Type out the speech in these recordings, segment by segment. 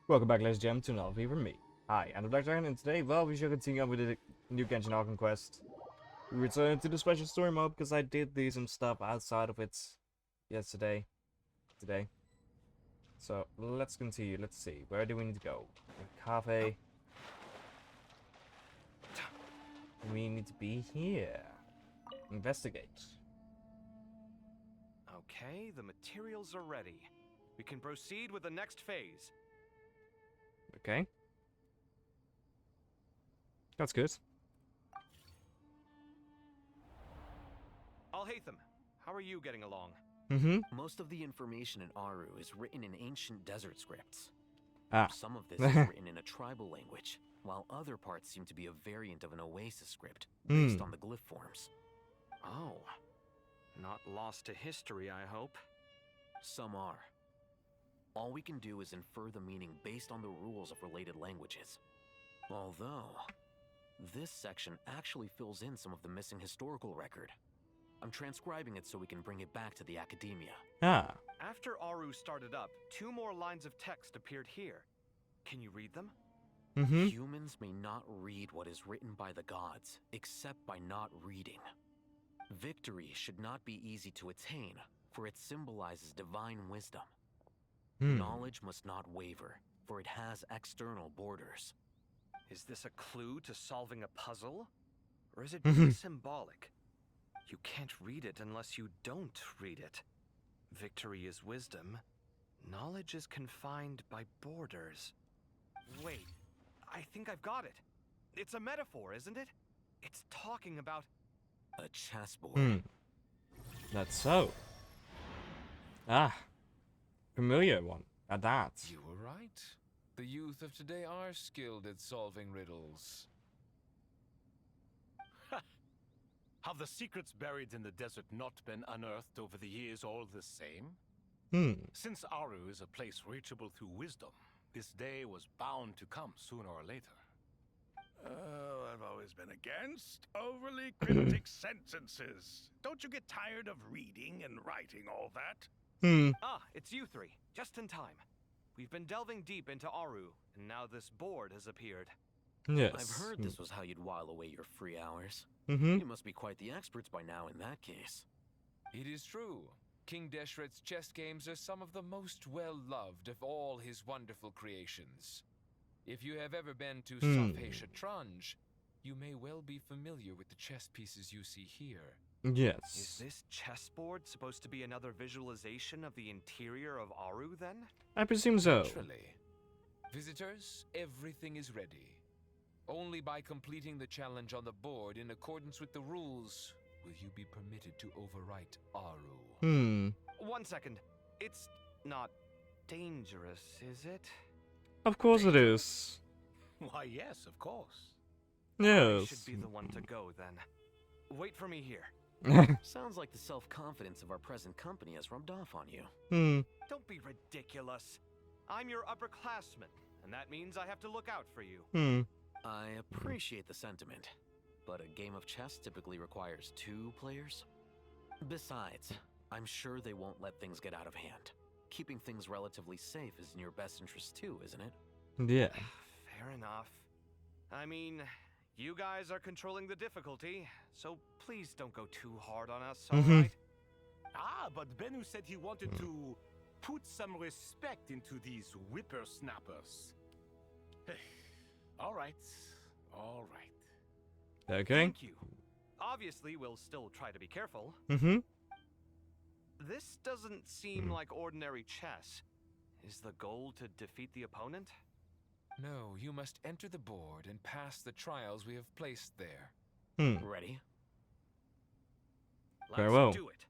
Welcome back, ladies and gentlemen, to another video from me. Hi, I'm the Black Dragon, and today, well, we shall continue on with the new Genshin Arc quest. We return to the special story mode because I did do some stuff outside of it yesterday. Today. So, let's continue. Let's see. Where do we need to go? Cafe. We need to be here. Investigate. Okay, the materials are ready. We can proceed with the next phase. Okay. That's good. Alhaitham, how are you getting along? Most of the information in Aru is written in ancient desert scripts. Ah. Some of this is written in a tribal language, while other parts seem to be a variant of an oasis script, based on the glyph forms. Oh. Not lost to history, I hope. Some are. All we can do is infer the meaning based on the rules of related languages. Although, this section actually fills in some of the missing historical record. I'm transcribing it so we can bring it back to the academia. Ah. After Aru started up, 2 more lines of text appeared here. Can you read them? Humans may not read what is written by the gods, except by not reading. Victory should not be easy to attain, for it symbolizes divine wisdom. Knowledge must not waver, for it has external borders. Is this a clue to solving a puzzle? Or is it just symbolic? You can't read it unless you don't read it. Victory is wisdom. Knowledge is confined by borders. Wait, I think I've got it. It's a metaphor, isn't it? It's talking about a chessboard. That's so. Ah. Familiar one. At that. You were right. The youth of today are skilled at solving riddles. Have the secrets buried in the desert not been unearthed over the years all the same? Since Aru is a place reachable through wisdom, this day was bound to come sooner or later. Oh, I've always been against overly cryptic sentences. Don't you get tired of reading and writing all that? Ah, it's you 3. Just in time. We've been delving deep into Aru, and now this board has appeared. Yes. I've heard this was how you'd while away your free hours. You must be quite the experts by now in that case. It is true. King Deshret's chess games are some of the most well-loved of all his wonderful creations. If you have ever been to Safhe Shatranj, you may well be familiar with the chess pieces you see here. Yes. Is this chessboard supposed to be another visualization of the interior of Aru, then? I presume so. Naturally. Visitors, everything is ready. Only by completing the challenge on the board in accordance with the rules will you be permitted to overwrite Aru. 1 second. It's not dangerous, is it? Of course it is. Why, yes, of course. I Yes. should be the one to go, then. Wait for me here. Sounds like the self-confidence of our present company has rubbed off on you. Don't be ridiculous. I'm your upperclassman, and that means I have to look out for you. I appreciate the sentiment, but a game of chess typically requires 2 players. Besides, I'm sure they won't let things get out of hand. Keeping things relatively safe is in your best interest too, isn't it? Yeah. Fair enough. I mean, you guys are controlling the difficulty, so please don't go too hard on us, alright? Ah, but Bennu said he wanted to put some respect into these whippersnappers. All right. Okay. Thank you. Obviously, we'll still try to be careful. This doesn't seem like ordinary chess. Is the goal to defeat the opponent? No, you must enter the board and pass the trials we have placed there. Ready? Very well. Let's do it.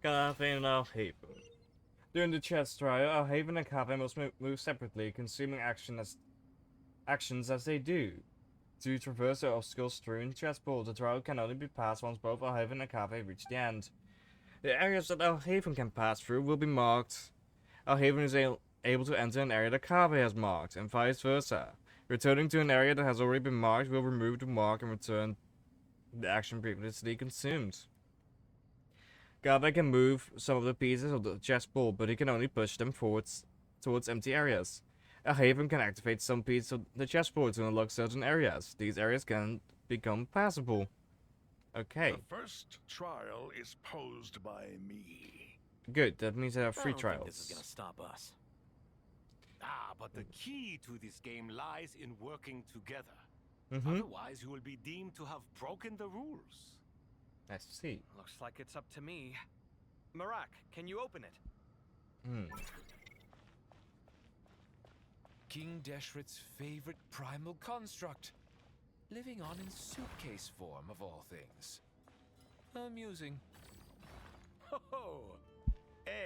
Cafe and Alhaven. During the chess trial, Alhaven and Cafe must move separately, consuming actions as they do. To traverse the obstacle-strewn chessboard, the trial can only be passed once both Alhaven and Cafe reach the end. The areas that Alhaven can pass through will be marked. Alhaven is able to enter an area that Cafe has marked, and vice versa. Returning to an area that has already been marked will remove the mark and return the action previously consumed. Garvey can move some of the pieces of the chessboard, but he can only push them forwards towards empty areas. A Haven can activate some pieces of the chessboard to unlock certain areas. These areas can become passable. Okay, The first trial is posed by me. good. That means there are I 3 don't trials. think this is gonna stop us. Ah, but the key to this game lies in working together. Mm-hmm. Otherwise, you will be deemed to have broken the rules. I see. Looks like it's up to me. Marak, can you open it? King Deshret's favorite primal construct. Living on in suitcase form, of all things. Amusing. Ho!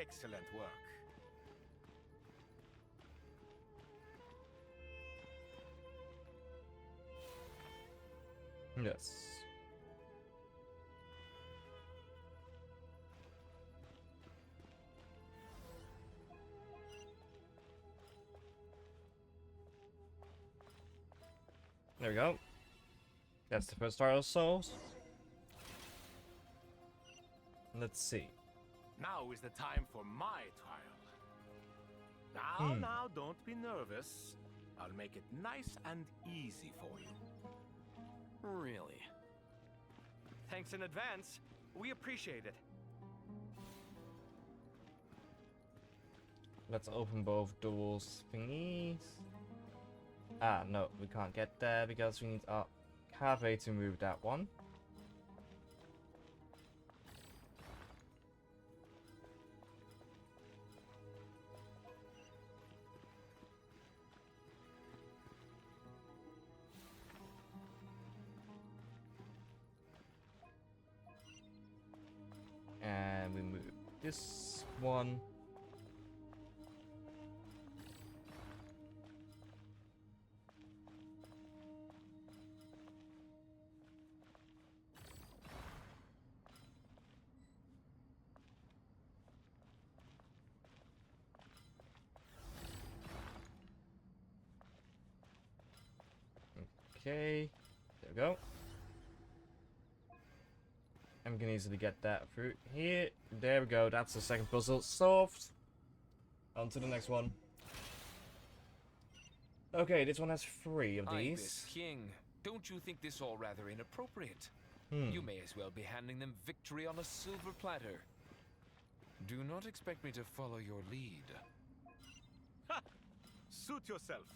Excellent work. Yes. There we go. That's the first trial solved. Let's see. Now is the time for my trial. Now, don't be nervous. I'll make it nice and easy for you. Really? Thanks in advance. We appreciate it. Let's open both doors thingies. Ah, no, we can't get there because we need our cafe to move that one. And we move this one. Okay, there we go. I can easily get that through here. There we go, that's the second puzzle solved. On to the next one. Okay, this one has 3 of Ibis these. King, don't you think this all rather inappropriate? You may as well be handing them victory on a silver platter. Do not expect me to follow your lead. Ha! Suit yourself.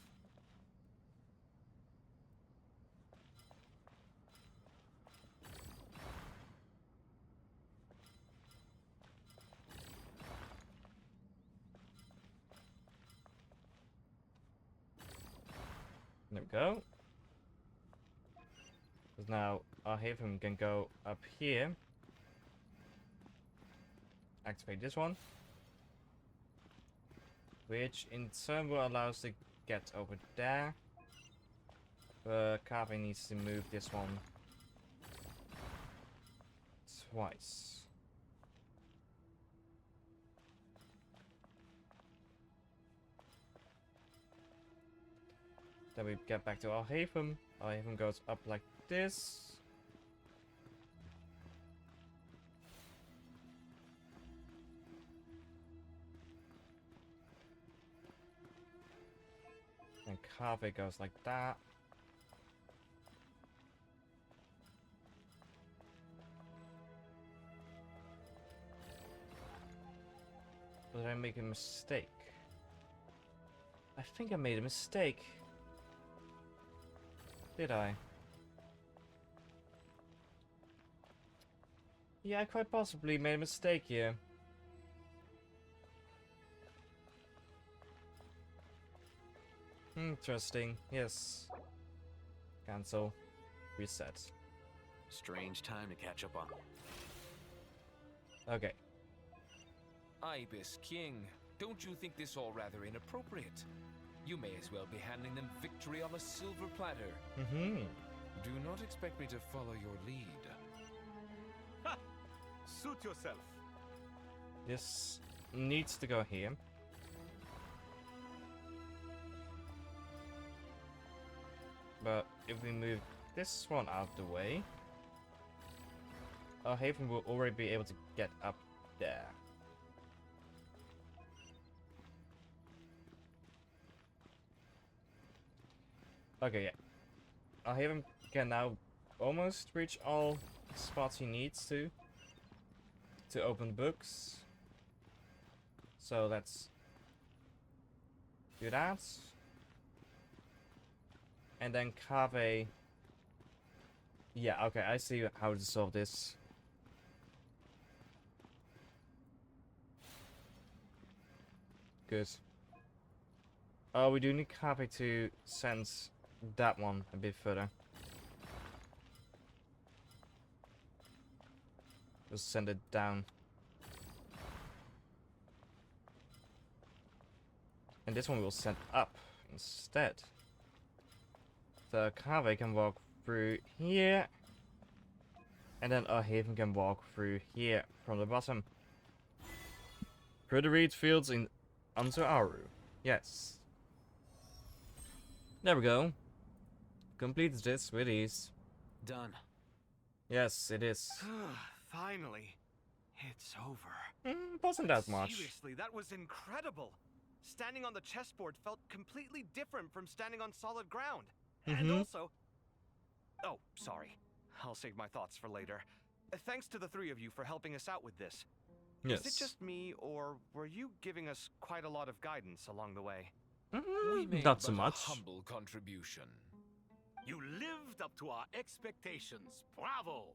There we go. Because now our Haven can go up here. Activate this one. Which in turn will allow us to get over there. But Carvey needs to move this one twice. Then we get back to our Haven. Our Haven goes up like this. And Carvey goes like that. Did I make a mistake? I think I made a mistake. Did I? Yeah, I quite possibly made a mistake here. Interesting. Yes. Cancel. Reset. Strange time to catch up on. Okay. Ibis King, don't you think this all rather inappropriate? You may as well be handing them victory on a silver platter. Do not expect me to follow your lead. Ha! Suit yourself. This needs to go here. But if we move this one out of the way, our Haven will already be able to get up there. Okay, yeah. Haven can now almost reach all spots he needs to open books. So let's do that. And then Cave. Yeah, okay, I see how to solve this. Good. Oh, we do need Cave to sense that one a bit further. Just send it down. And this one will send up instead. So Cave can walk through here. And then our Haven can walk through here from the bottom. Through the reed fields in onto Aru. Yes. There we go. Completes this with ease. Done. Yes, it is. Finally, it's over. Wasn't that much. Seriously, that was incredible. Standing on the chessboard felt completely different from standing on solid ground. And also... Oh, sorry. I'll save my thoughts for later. Thanks to the three of you for helping us out with this. Yes. Is it just me, or were you giving us quite a lot of guidance along the way? We made Not so but a much. humble contribution. You lived up to our expectations. Bravo!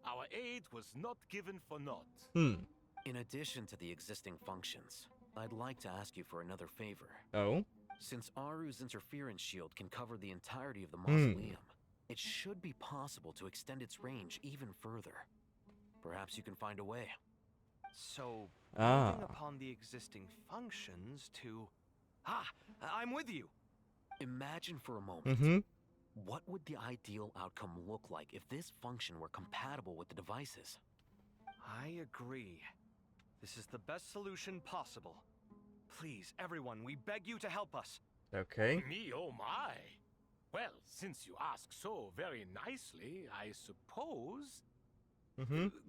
Our aid was not given for naught. In addition to the existing functions, I'd like to ask you for another favor. Oh? Since Aru's interference shield can cover the entirety of the mausoleum, it should be possible to extend its range even further. Perhaps you can find a way. So, building upon the existing functions to... I'm with you! Imagine for a moment, Mm-hmm. what would the ideal outcome look like if this function were compatible with the devices? I agree. This is the best solution possible. Please, everyone, we beg you to help us. Okay. Me, oh my! Well, since you ask so very nicely, I suppose...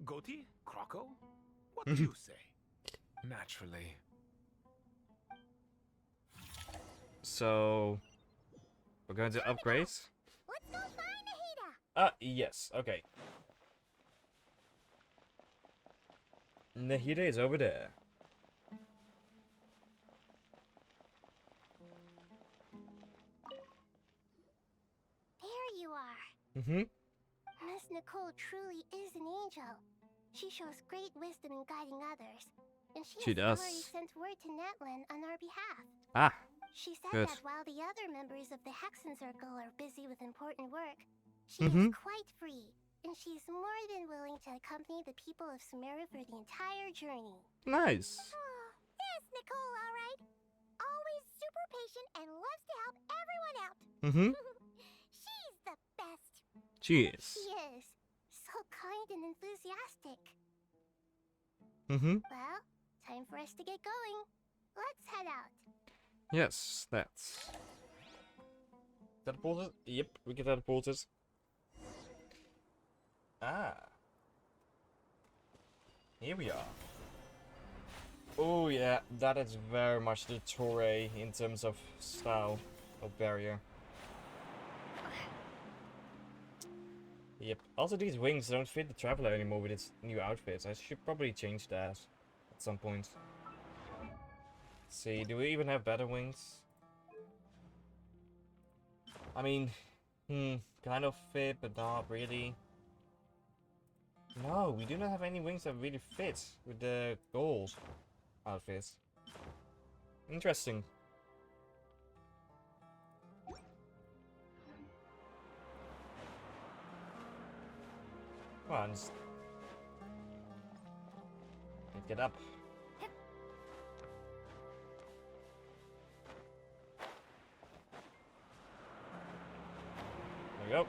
Goti? Kroko? What do you say? Naturally. So... We're going to upgrade? Let's go find Nahida! Yes, okay. Nahida is over there. There you are. Miss Nicole truly is an angel. She shows great wisdom in guiding others. And She has does. already sent word to Netland on our behalf. Ah, She said Good. that while the other members of the Hexen Circle are busy with important work, she Mhm. is quite free, and she's more than willing to accompany the people of Sumeru for the entire journey. nice. Oh, there's Nicole, all right. Always super patient and loves to help everyone out. She's the best. She is. She is. So kind and enthusiastic. Well, Time for us to get going. Let's head out. yes, that's... Teleported? Yep, we get teleported. Here we are. Oh yeah, that is very much the Toray in terms of style of barrier. Yep. Also, these wings don't fit the Traveler anymore with its new outfit. I should probably change that at some point. Let's see, do we even have better wings? I mean, kind of fit, but not really. No, we do not have any wings that really fit with the gold outfit. Interesting. Come on, just... Get up. There we go.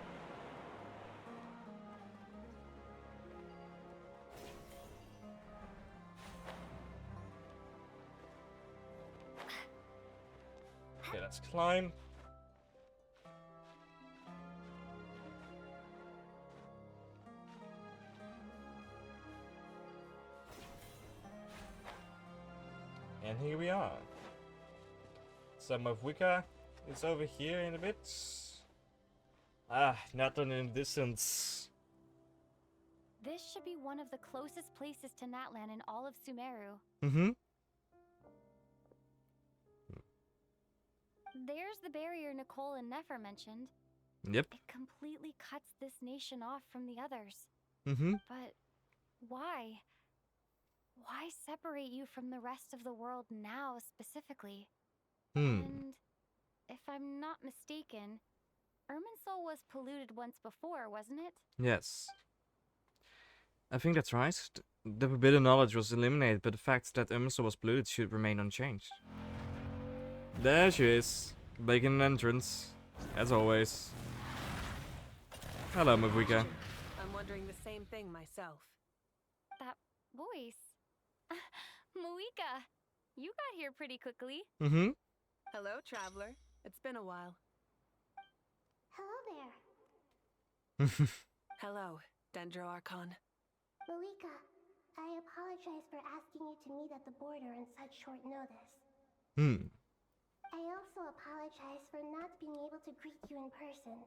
Okay, let's climb. Some of Wicca is over here in a bit. Ah, not in the distance. This should be one of the closest places to Natlan in all of Sumeru. Mm-hmm. There's the barrier Nicole and Nefer mentioned. Yep. It completely cuts this nation off from the others. Mm-hmm. But why? Why separate you from the rest of the world now specifically? And if I'm not mistaken, Irminsul was polluted once before, wasn't it? Yes. I think that's right. The forbidden knowledge was eliminated, but the fact that Irminsul was polluted should remain unchanged. There she is, making an entrance, as always. Hello, Mavika. I'm wondering the same thing myself. That voice. Moika, you got here pretty quickly. Mm-hmm. Hello, traveler. It's been a while. Hello there. Hello, Dendro Archon. Moika, I apologize for asking you to meet at the border on such short notice. I also apologize for not being able to greet you in person.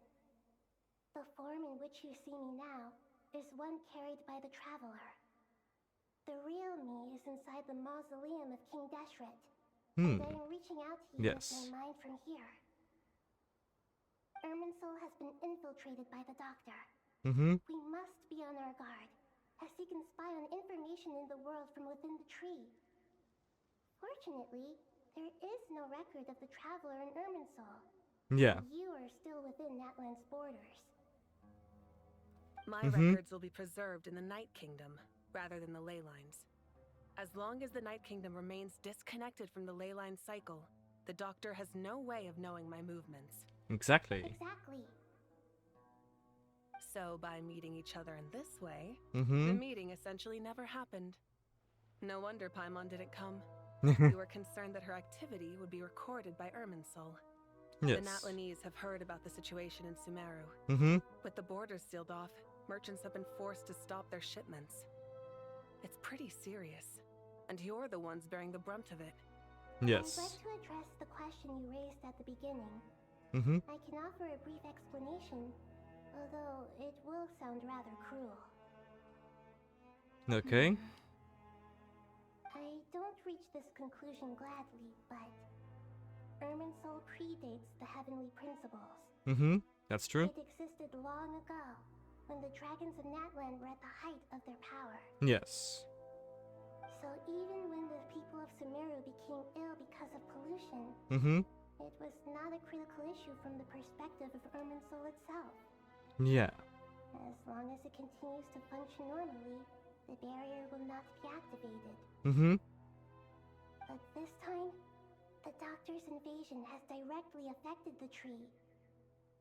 The form in which you see me now is one carried by the traveler. The real me is inside the mausoleum of King Deshret, and I am reaching out to you with my mind from here. Irminsul has been infiltrated by the Doctor. We must be on our guard, as he can spy on information in the world from within the tree. Fortunately, there is no record of the traveler in Irminsul. Yeah. You are still within Natlan's borders. My records will be preserved in the Night Kingdom, rather than the ley lines. As long as the Night Kingdom remains disconnected from the ley line cycle, the Doctor has no way of knowing my movements. Exactly. Exactly. So by meeting each other in this way, Mm-hmm. the meeting essentially never happened. No wonder Paimon didn't come. We were concerned that her activity would be recorded by Irminsul. Yes. The Natlanese have heard about the situation in Sumeru. Mm-hmm. With the borders sealed off, merchants have been forced to stop their shipments. It's pretty serious, and you're the ones bearing the brunt of it. Yes. I'd like to address the question you raised at the beginning. Mm-hmm. I can offer a brief explanation, although it will sound rather cruel. Okay. I don't reach this conclusion gladly, but Irminsul predates the heavenly principles. Mm-hmm. That's true. It existed long ago, when the dragons of Natlan were at the height of their power. Yes. So even when the people of Sumeru became ill because of pollution, Mm-hmm. it was not a critical issue from the perspective of Irminsul itself. Yeah. As long as it continues to function normally, the barrier will not be activated. Mm-hmm. But this time, the Doctor's invasion has directly affected the tree.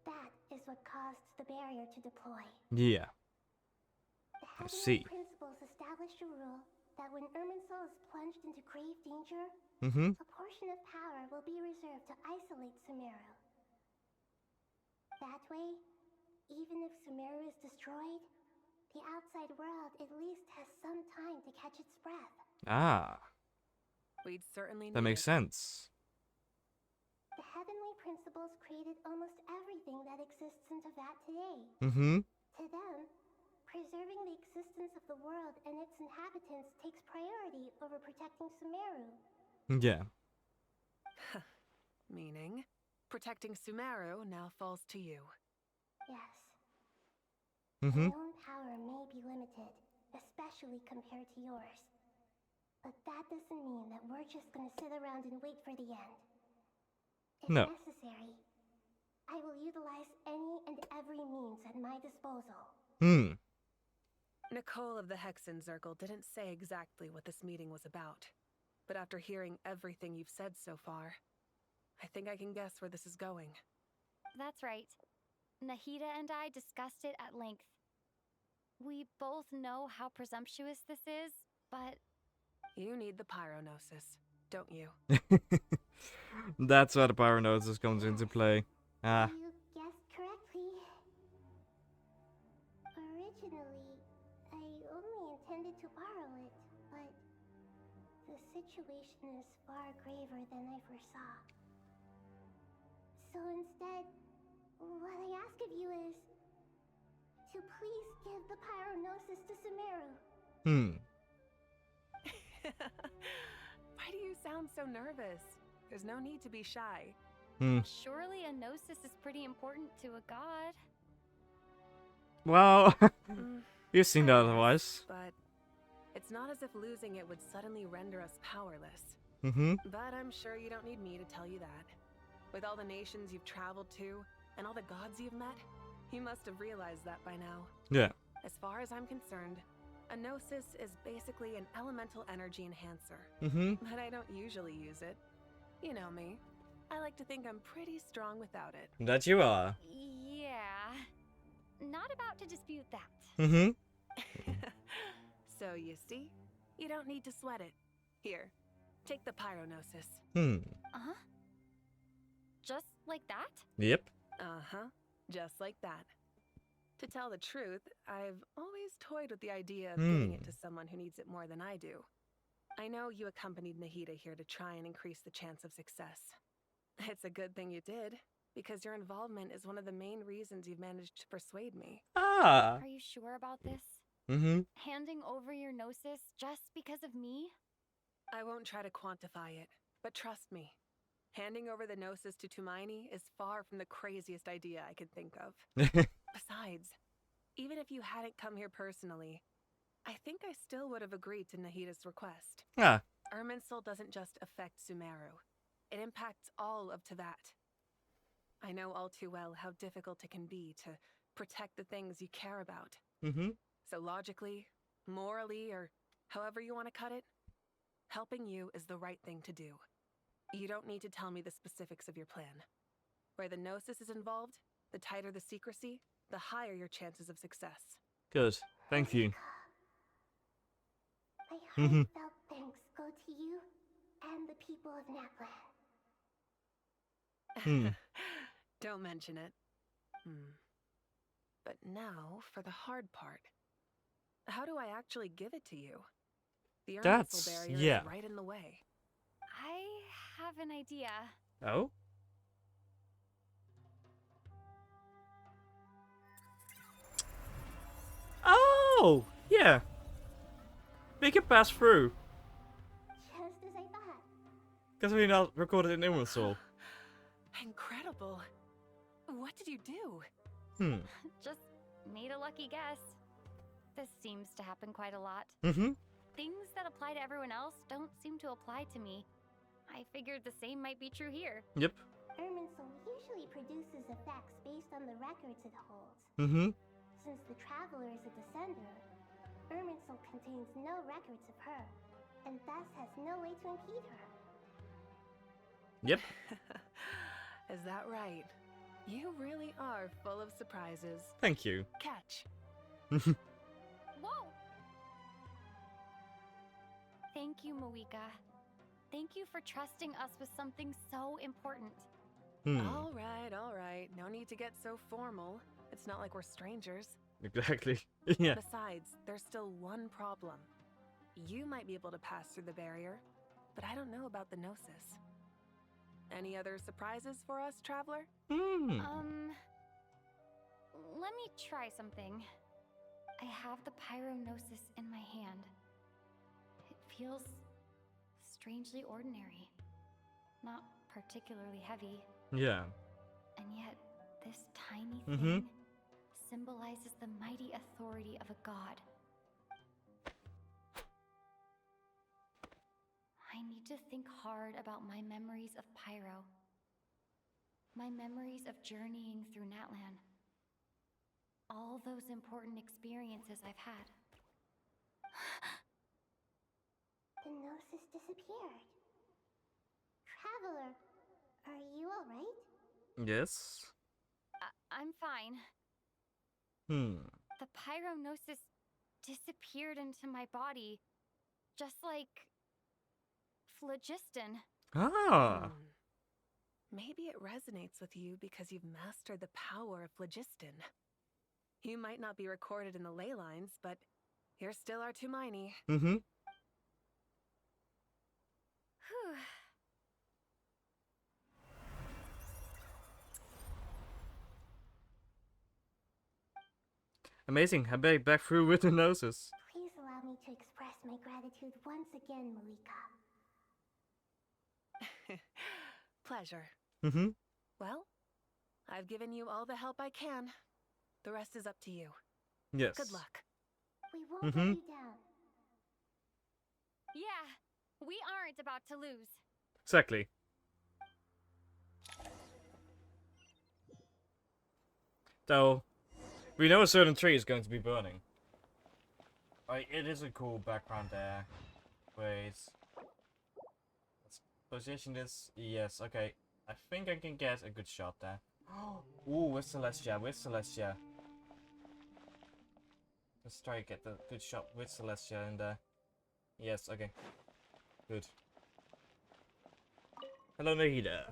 That is what caused the barrier to deploy. Yeah. The I heavenly see. principles established a rule that when Irminsul is plunged into grave danger, Mm-hmm. a portion of power will be reserved to isolate Sumeru. That way, even if Sumeru is destroyed, the outside world at least has some time to catch its breath. Ah. We'd certainly That need makes it. sense. The heavenly principles created almost everything that exists in Teyvat today. Mm-hmm. To them, preserving the existence of the world and its inhabitants takes priority over protecting Sumeru. Yeah. Meaning, protecting Sumeru now falls to you. Yes. Mm-hmm. My own power may be limited, especially compared to yours. But that doesn't mean that we're just gonna sit around and wait for the end. If No. necessary, I will utilize any and every means at my disposal. Hmm. Nicole of the Hexen Circle didn't say exactly what this meeting was about. But after hearing everything you've said so far, I think I can guess where this is going. That's right. Nahida and I discussed it at length. We both know how presumptuous this is, but You need the pyronosis, don't you? That's where the paranosis comes into play. Ah. You guessed correctly. Originally, I only intended to borrow it, but the situation is far graver than I foresaw. So instead, what I ask of you is to please give the pyronosis to Sumeru. Why do you sound so nervous? There's no need to be shy. Surely a gnosis is pretty important to a god. Well, you've seen that I guess, otherwise. But it's not as if losing it would suddenly render us powerless. But I'm sure you don't need me to tell you that. With all the nations you've traveled to, and all the gods you've met, you must have realized that by now. Yeah. As far as I'm concerned, a gnosis is basically an elemental energy enhancer. But I don't usually use it. You know me. I like to think I'm pretty strong without it. That you are. Yeah. Not about to dispute that. So you see, you don't need to sweat it. Here, take the pyronosis. Uh-huh. Just like that? Yep. Uh-huh. Just like that. To tell the truth, I've always toyed with the idea of giving it to someone who needs it more than I do. I know you accompanied Nahida here to try and increase the chance of success. It's a good thing you did, because your involvement is one of the main reasons you've managed to persuade me. Ah. Are you sure about this? Handing over your gnosis just because of me? I won't try to quantify it, but trust me. Handing over the gnosis to Tumaini is far from the craziest idea I could think of. Besides, even if you hadn't come here personally, I think I still would have agreed to Nahida's request. Irminsul doesn't just affect Sumeru. It impacts all of Teyvat. I know all too well how difficult it can be to protect the things you care about. So logically, morally, or however you want to cut it, helping you is the right thing to do. You don't need to tell me the specifics of your plan. Where the gnosis is involved, the tighter the secrecy, the higher your chances of success. Good. Thank you. My heartfelt thanks go to you and the people of Naplan. Don't mention it. But now for the hard part. How do I actually give it to you? The Irminsul barrier is right in the way. I have an idea. Oh? Oh! Yeah. Make it pass through. Just as I thought. Because we not recorded in Irminsul. Incredible. What did you do? Just made a lucky guess. This seems to happen quite a lot. Things that apply to everyone else don't seem to apply to me. I figured the same might be true here. Yep. Irminsul usually produces effects based on the records it holds. Since the Traveler is a descender, Irminsul contains no records of her, and thus has no way to impede her. Yep. Is that right? You really are full of surprises. Thank you. Catch. Whoa! Thank you, Moika. Thank you for trusting us with something so important. All right. No need to get so formal. It's not like we're strangers. Exactly. Yeah. Besides, there's still one problem. You might be able to pass through the barrier, but I don't know about the gnosis. Any other surprises for us, Traveler? Let me try something. I have the pyronosis in my hand. It feels strangely ordinary. Not particularly heavy. Yeah. And yet, this tiny thing symbolizes the mighty authority of a god. I need to think hard about my memories of Pyro. My memories of journeying through Natlan. All those important experiences I've had. The gnosis disappeared. Traveler, are you alright? Yes. I'm fine. The pyronosis disappeared into my body, just like phlogiston. Maybe it resonates with you because you've mastered the power of phlogiston. You might not be recorded in the ley lines, but you're still our Tumaini. Whew. Amazing, I made back through with the noses. Please allow me to express my gratitude once again, Malika. Pleasure. Mm-hmm. Well, I've given you all the help I can. The rest is up to you. Yes. Good luck. We won't let you down. Yeah, we aren't about to lose. Exactly. Though, we know a certain tree is going to be burning. Right, it is a cool background there. Wait. Let's position this. Yes, okay. I think I can get a good shot there. Ooh, with Celestia, with Celestia. Let's try to get the good shot with Celestia in there. Yes, okay. Good. Hello, Nahida.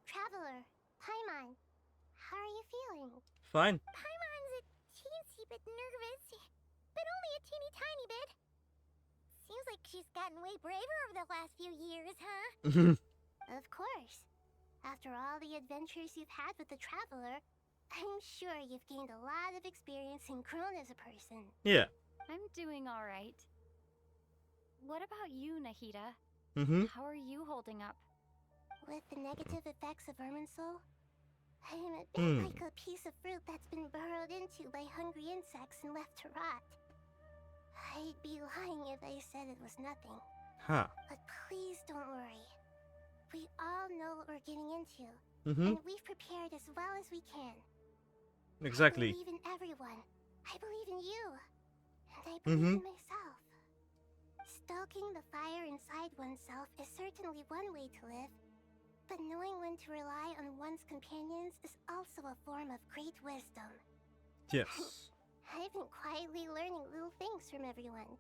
Traveler, Paimon, how are you feeling? Fine. Paimon's a teensy bit nervous, but only a teeny tiny bit. Seems like she's gotten way braver over the last few years, huh? Of course. After all the adventures you've had with the Traveler, I'm sure you've gained a lot of experience and grown as a person. Yeah. I'm doing all right. What about you, Nahida? Mm-hmm. How are you holding up? With the negative effects of Irminsul, I'm a bit like a piece of fruit that's been burrowed into by hungry insects and left to rot. I'd be lying if I said it was nothing. Huh. But please don't worry. We all know what we're getting into, Mm-hmm. and we've prepared as well as we can. Exactly. I believe in everyone. I believe in you. And I believe in myself. Stoking the fire inside oneself is certainly one way to live, but knowing when to rely on one's companions is also a form of great wisdom. Yes. I've been quietly learning little things from everyone.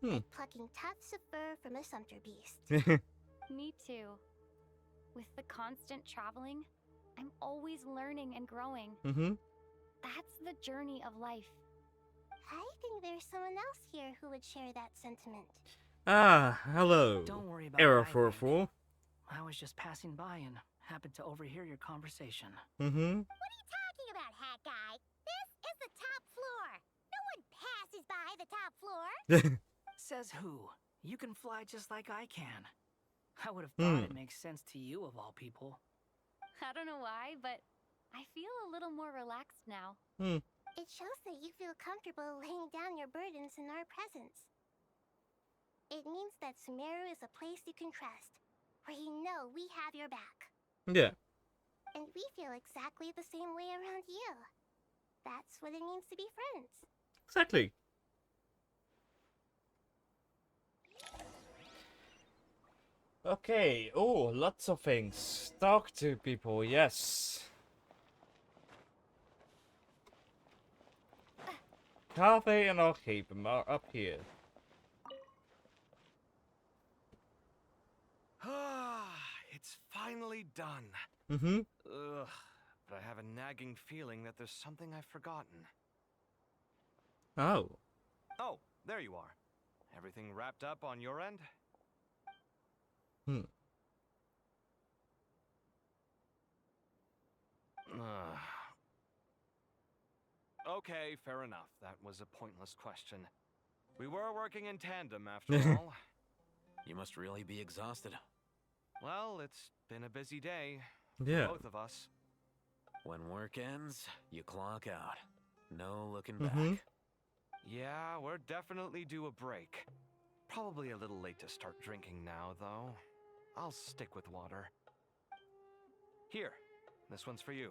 Like plucking tufts of fur from a sumpter beast. Me too. With the constant traveling, I'm always learning and growing. Mm-hmm. That's the journey of life. I think there's someone else here who would share that sentiment. Ah, hello. Don't worry about Error what I for a think. fool. I was just passing by and happened to overhear your conversation. Mm-hmm. What are you talking about, hat guy? This is the top floor. No one passes by the top floor. Says who? You can fly just like I can. I would have thought it makes sense to you of all people. I don't know why, but I feel a little more relaxed now. It shows that you feel comfortable laying down your burdens in our presence. It means that Sumeru is a place you can trust, where you know we have your back. Yeah. And we feel exactly the same way around you. That's what it means to be friends. Exactly. Okay. Oh, lots of things. Talk to people. Yes. Cafe and Archhaven are up here. It's finally done. Mm-hmm. Ugh, but I have a nagging feeling that there's something I've forgotten. Oh. Oh, there you are. Everything wrapped up on your end? Okay, fair enough. That was a pointless question. We were working in tandem after all. You must really be exhausted. Well, it's been a busy day. Yeah. For both of us. When work ends, you clock out. No looking back. Yeah, we're definitely due a break. Probably a little late to start drinking now, though. I'll stick with water. Here, this one's for you.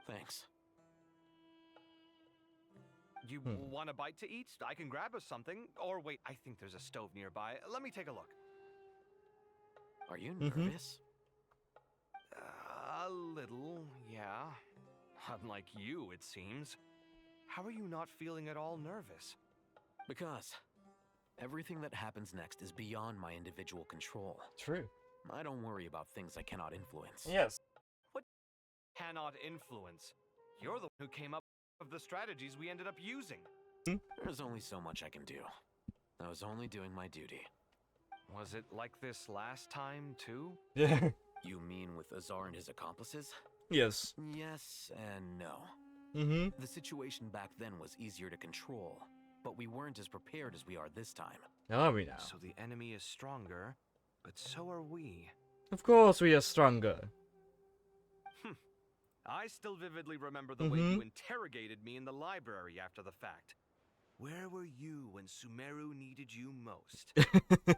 Thanks. You want a bite to eat? I can grab us something. Or wait, I think there's a stove nearby. Let me take a look. Are you nervous? A little, yeah. Unlike you, it seems. How are you not feeling at all nervous? Because everything that happens next is beyond my individual control. True. I don't worry about things I cannot influence. Yes. What cannot influence? You're the one who came up with the strategies we ended up using. There's only so much I can do. I was only doing my duty. Was it like this last time, too? Yeah. You mean with Azar and his accomplices? Yes. Yes and no. The situation back then was easier to control, but we weren't as prepared as we are this time. Are we now? So the enemy is stronger, but so are we. Of course we are stronger. I still vividly remember the way you interrogated me in the library after the fact. Where were you when Sumeru needed you most?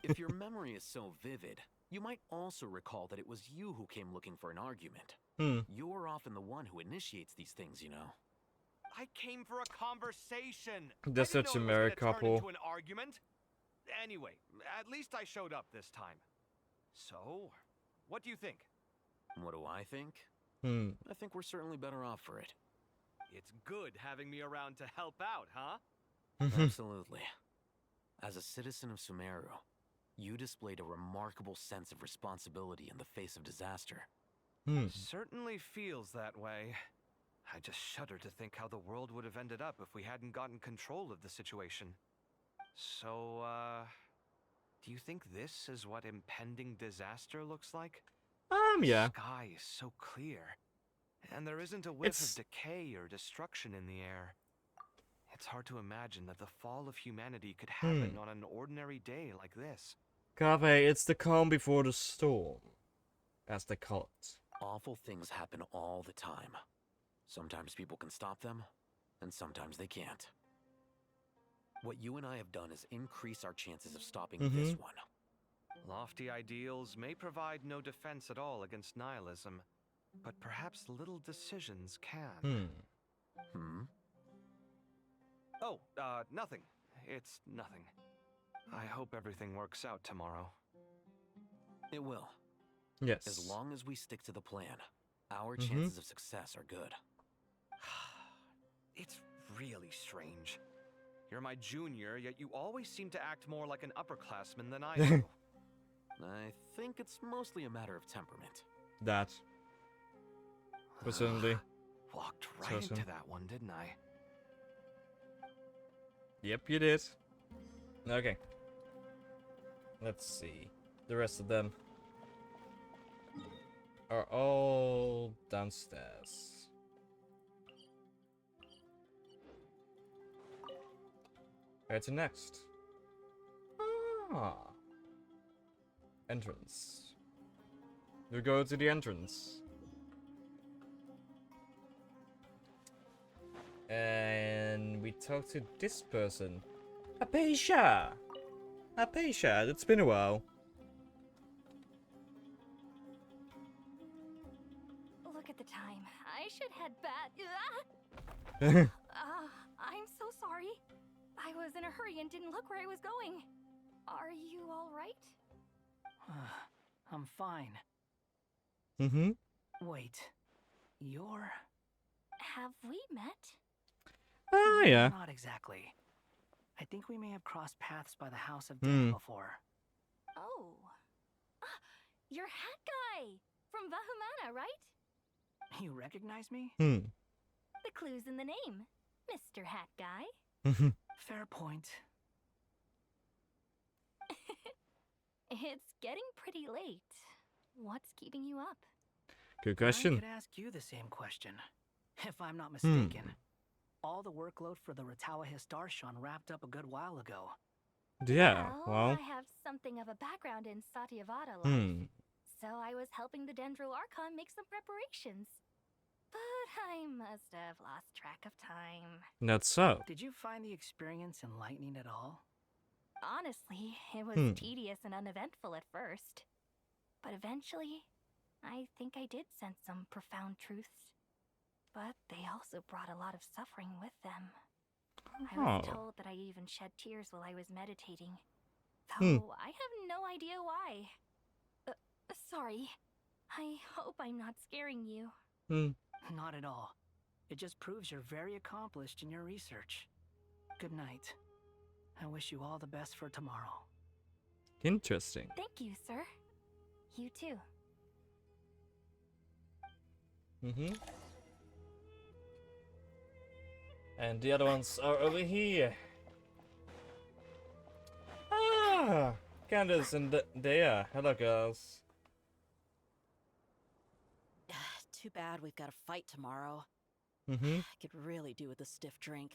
If your memory is so vivid, you might also recall that it was you who came looking for an argument. You're often the one who initiates these things, you know. I came for a conversation. They're such a merry couple. Into an argument. Anyway, at least I showed up this time. So, what do you think? What do I think? I think we're certainly better off for it. It's good having me around to help out, huh? Absolutely. As a citizen of Sumeru, you displayed a remarkable sense of responsibility in the face of disaster. Certainly feels that way. I just shudder to think how the world would have ended up if we hadn't gotten control of the situation. So, do you think this is what impending disaster looks like? Yeah. The sky is so clear, and there isn't a whiff of decay or destruction in the air. It's hard to imagine that the fall of humanity could happen on an ordinary day like this. Kave, it's the calm before the storm, as they call it. Awful things happen all the time. Sometimes people can stop them, and sometimes they can't. What you and I have done is increase our chances of stopping this one. Lofty ideals may provide no defense at all against nihilism, but perhaps little decisions can. Oh, nothing. It's nothing. I hope everything works out tomorrow. It will. Yes. As long as we stick to the plan, our chances of success are good. It's really strange. You're my junior, yet you always seem to act more like an upperclassman than I do. I think it's mostly a matter of temperament. That. Personally. Walked right into that one, didn't I? Yep, you did. Okay. Let's see. The rest of them are all downstairs. Where to next? Entrance. We go to the entrance. And we talk to this person. Apeisha! Apeisha, it's been a while. Look at the time. I should head back. I'm so sorry. I was in a hurry and didn't look where I was going. Are you all right? I'm fine. Wait. You're... Have we met? Ah, yeah. Not exactly. I think we may have crossed paths by the House of Death before. Oh. You're Hat Guy! From Vahumana, right? You recognize me? The clue's in the name. Mr. Hat Guy. Fair point. It's getting pretty late. What's keeping you up? Good I question. could ask you the same question, if I'm not mistaken. All the workload for the Ratawa Histarshan wrapped up a good while ago. Yeah, well. I have something of a background in Satyavada life. So I was helping the Dendro Archon make some preparations. But I must have lost track of time. That's so. Did you find the experience enlightening at all? Honestly, it was tedious and uneventful at first. But eventually, I think I did sense some profound truths. But they also brought a lot of suffering with them. I was told that I even shed tears while I was meditating. Though I have no idea why. Sorry. I hope I'm not scaring you. Not at all. It just proves you're very accomplished in your research. Good night. I wish you all the best for tomorrow. Interesting. Thank you, sir. You too. And the other ones are over here. Ah! Candace and Dea. Hello, girls. Too bad we've got to fight tomorrow. Mm-hmm. I could really do with a stiff drink.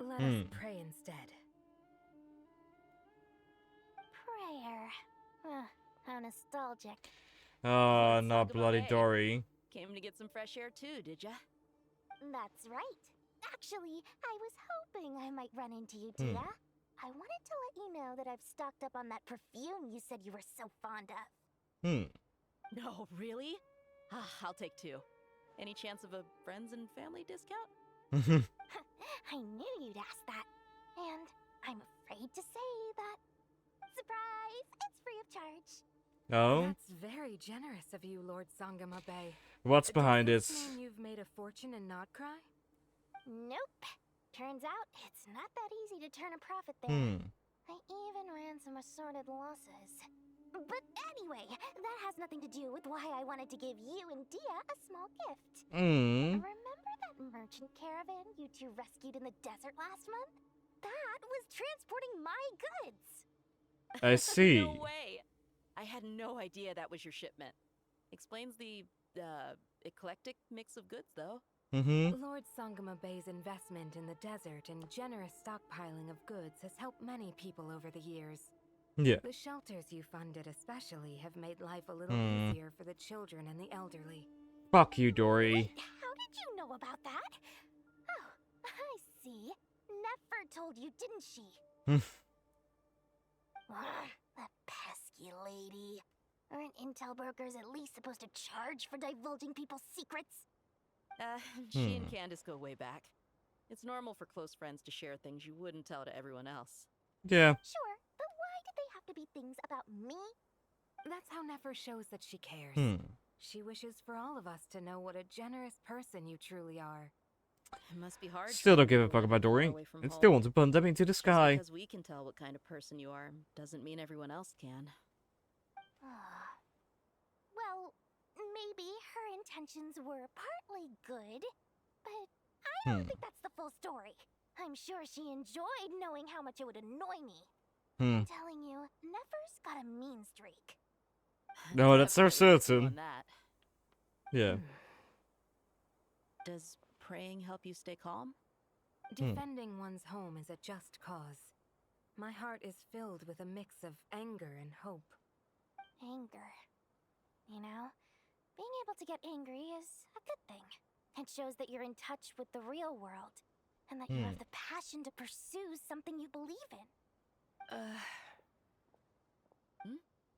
Let us pray instead. Prayer. How nostalgic. Oh, Lord not bloody Sagamore. Dory. Came to get some fresh air too, did ya? That's right. Actually, I was hoping I might run into you, Dia. I wanted to let you know that I've stocked up on that perfume you said you were so fond of. No, really? I'll take 2. Any chance of a friends and family discount? I knew you'd ask that. And I'm afraid to say that... Surprise! It's free of charge. Oh? That's very generous of you, Lord Sangama Bay. What's behind Does it? this mean you've made a fortune and not cry? Nope. Turns out it's not that easy to turn a profit there. I even ran some assorted losses. But anyway, that has nothing to do with why I wanted to give you and Dia a small gift. Remember that merchant caravan you two rescued in the desert last month? That was transporting my goods. I see. No way! I had no idea that was your shipment. Explains the, eclectic mix of goods, though. Lord Sangama Bay's investment in the desert and generous stockpiling of goods has helped many people over the years. Yeah. The shelters you funded especially have made life a little easier for the children and the elderly. Fuck you, Dory. Wait, how did you know about that? Oh, I see. Nefer told you, didn't she? That pesky lady. Aren't intel brokers at least supposed to charge for divulging people's secrets? She and Candace go way back. It's normal for close friends to share things you wouldn't tell to everyone else. Yeah. Sure, but why did they have to be things about me? That's how Nefer shows that she cares. She wishes for all of us to know what a generous person you truly are. It must be hard. Still don't trying give a to fuck live about far Dory. away from And home. still want to put them into the Just sky. because we can tell what kind of person you are doesn't mean everyone else can. Well, maybe her intentions were partly good, but I don't think that's the full story. I'm sure she enjoyed knowing how much it would annoy me. I'm telling you, Nefer's got a mean streak. No, that's for Definitely with you certain. on that. Yeah. Does praying help you stay calm? Defending one's home is a just cause. My heart is filled with a mix of anger and hope. Anger. You know, being able to get angry is a good thing. It shows that you're in touch with the real world, and that you have the passion to pursue something you believe in.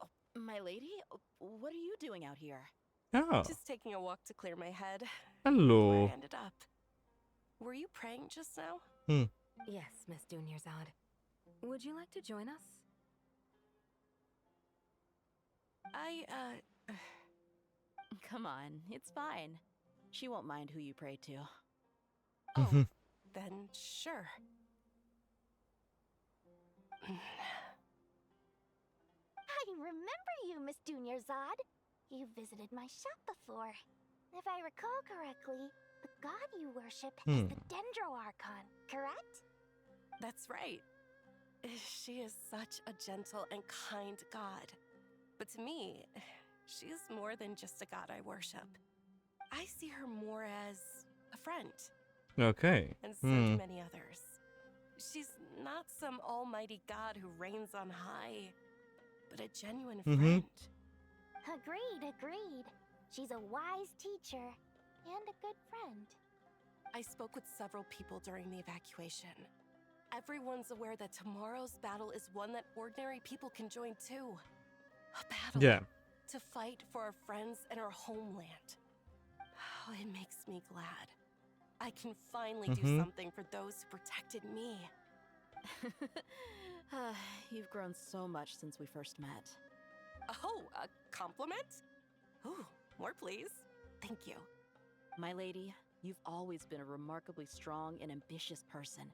Oh, my lady? What are you doing out here? Oh. Just taking a walk to clear my head. Hello. Where I ended up. Were you praying just now? Yes, Miss Dunyarzad. Would you like to join us? Come on, it's fine. She won't mind who you pray to. Oh, then sure. I remember you, Miss Dunyarzad. You visited my shop before. If I recall correctly, the god you worship is the Dendro Archon, correct? That's right. She is such a gentle and kind god. But to me, she's more than just a god I worship. I see her more as a friend. Okay. And so do many others. She's not some almighty god who reigns on high, but a genuine friend. Agreed. She's a wise teacher and a good friend. I spoke with several people during the evacuation. Everyone's aware that tomorrow's battle is one that ordinary people can join too. A battle. Yeah. To fight for our friends and our homeland. Oh, it makes me glad. I can finally do something for those who protected me. You've grown so much since we first met. Oh, a compliment? Oh, more please. Thank you. My lady, you've always been a remarkably strong and ambitious person.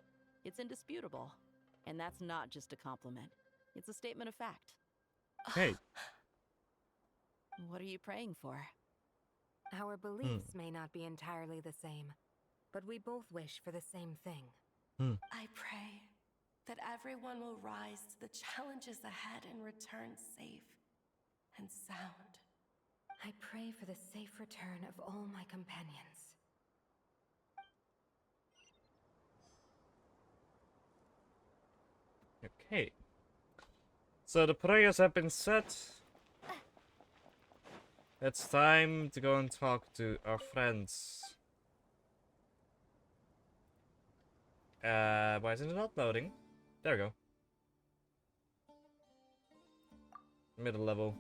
It's indisputable. And that's not just a compliment. It's a statement of fact. Hey. What are you praying for? Our beliefs may not be entirely the same, but we both wish for the same thing. I pray that everyone will rise to the challenges ahead and return safe and sound. I pray for the safe return of all my companions. Okay. So the prayers have been said. It's time to go and talk to our friends. Why isn't it not loading? There we go. Middle level.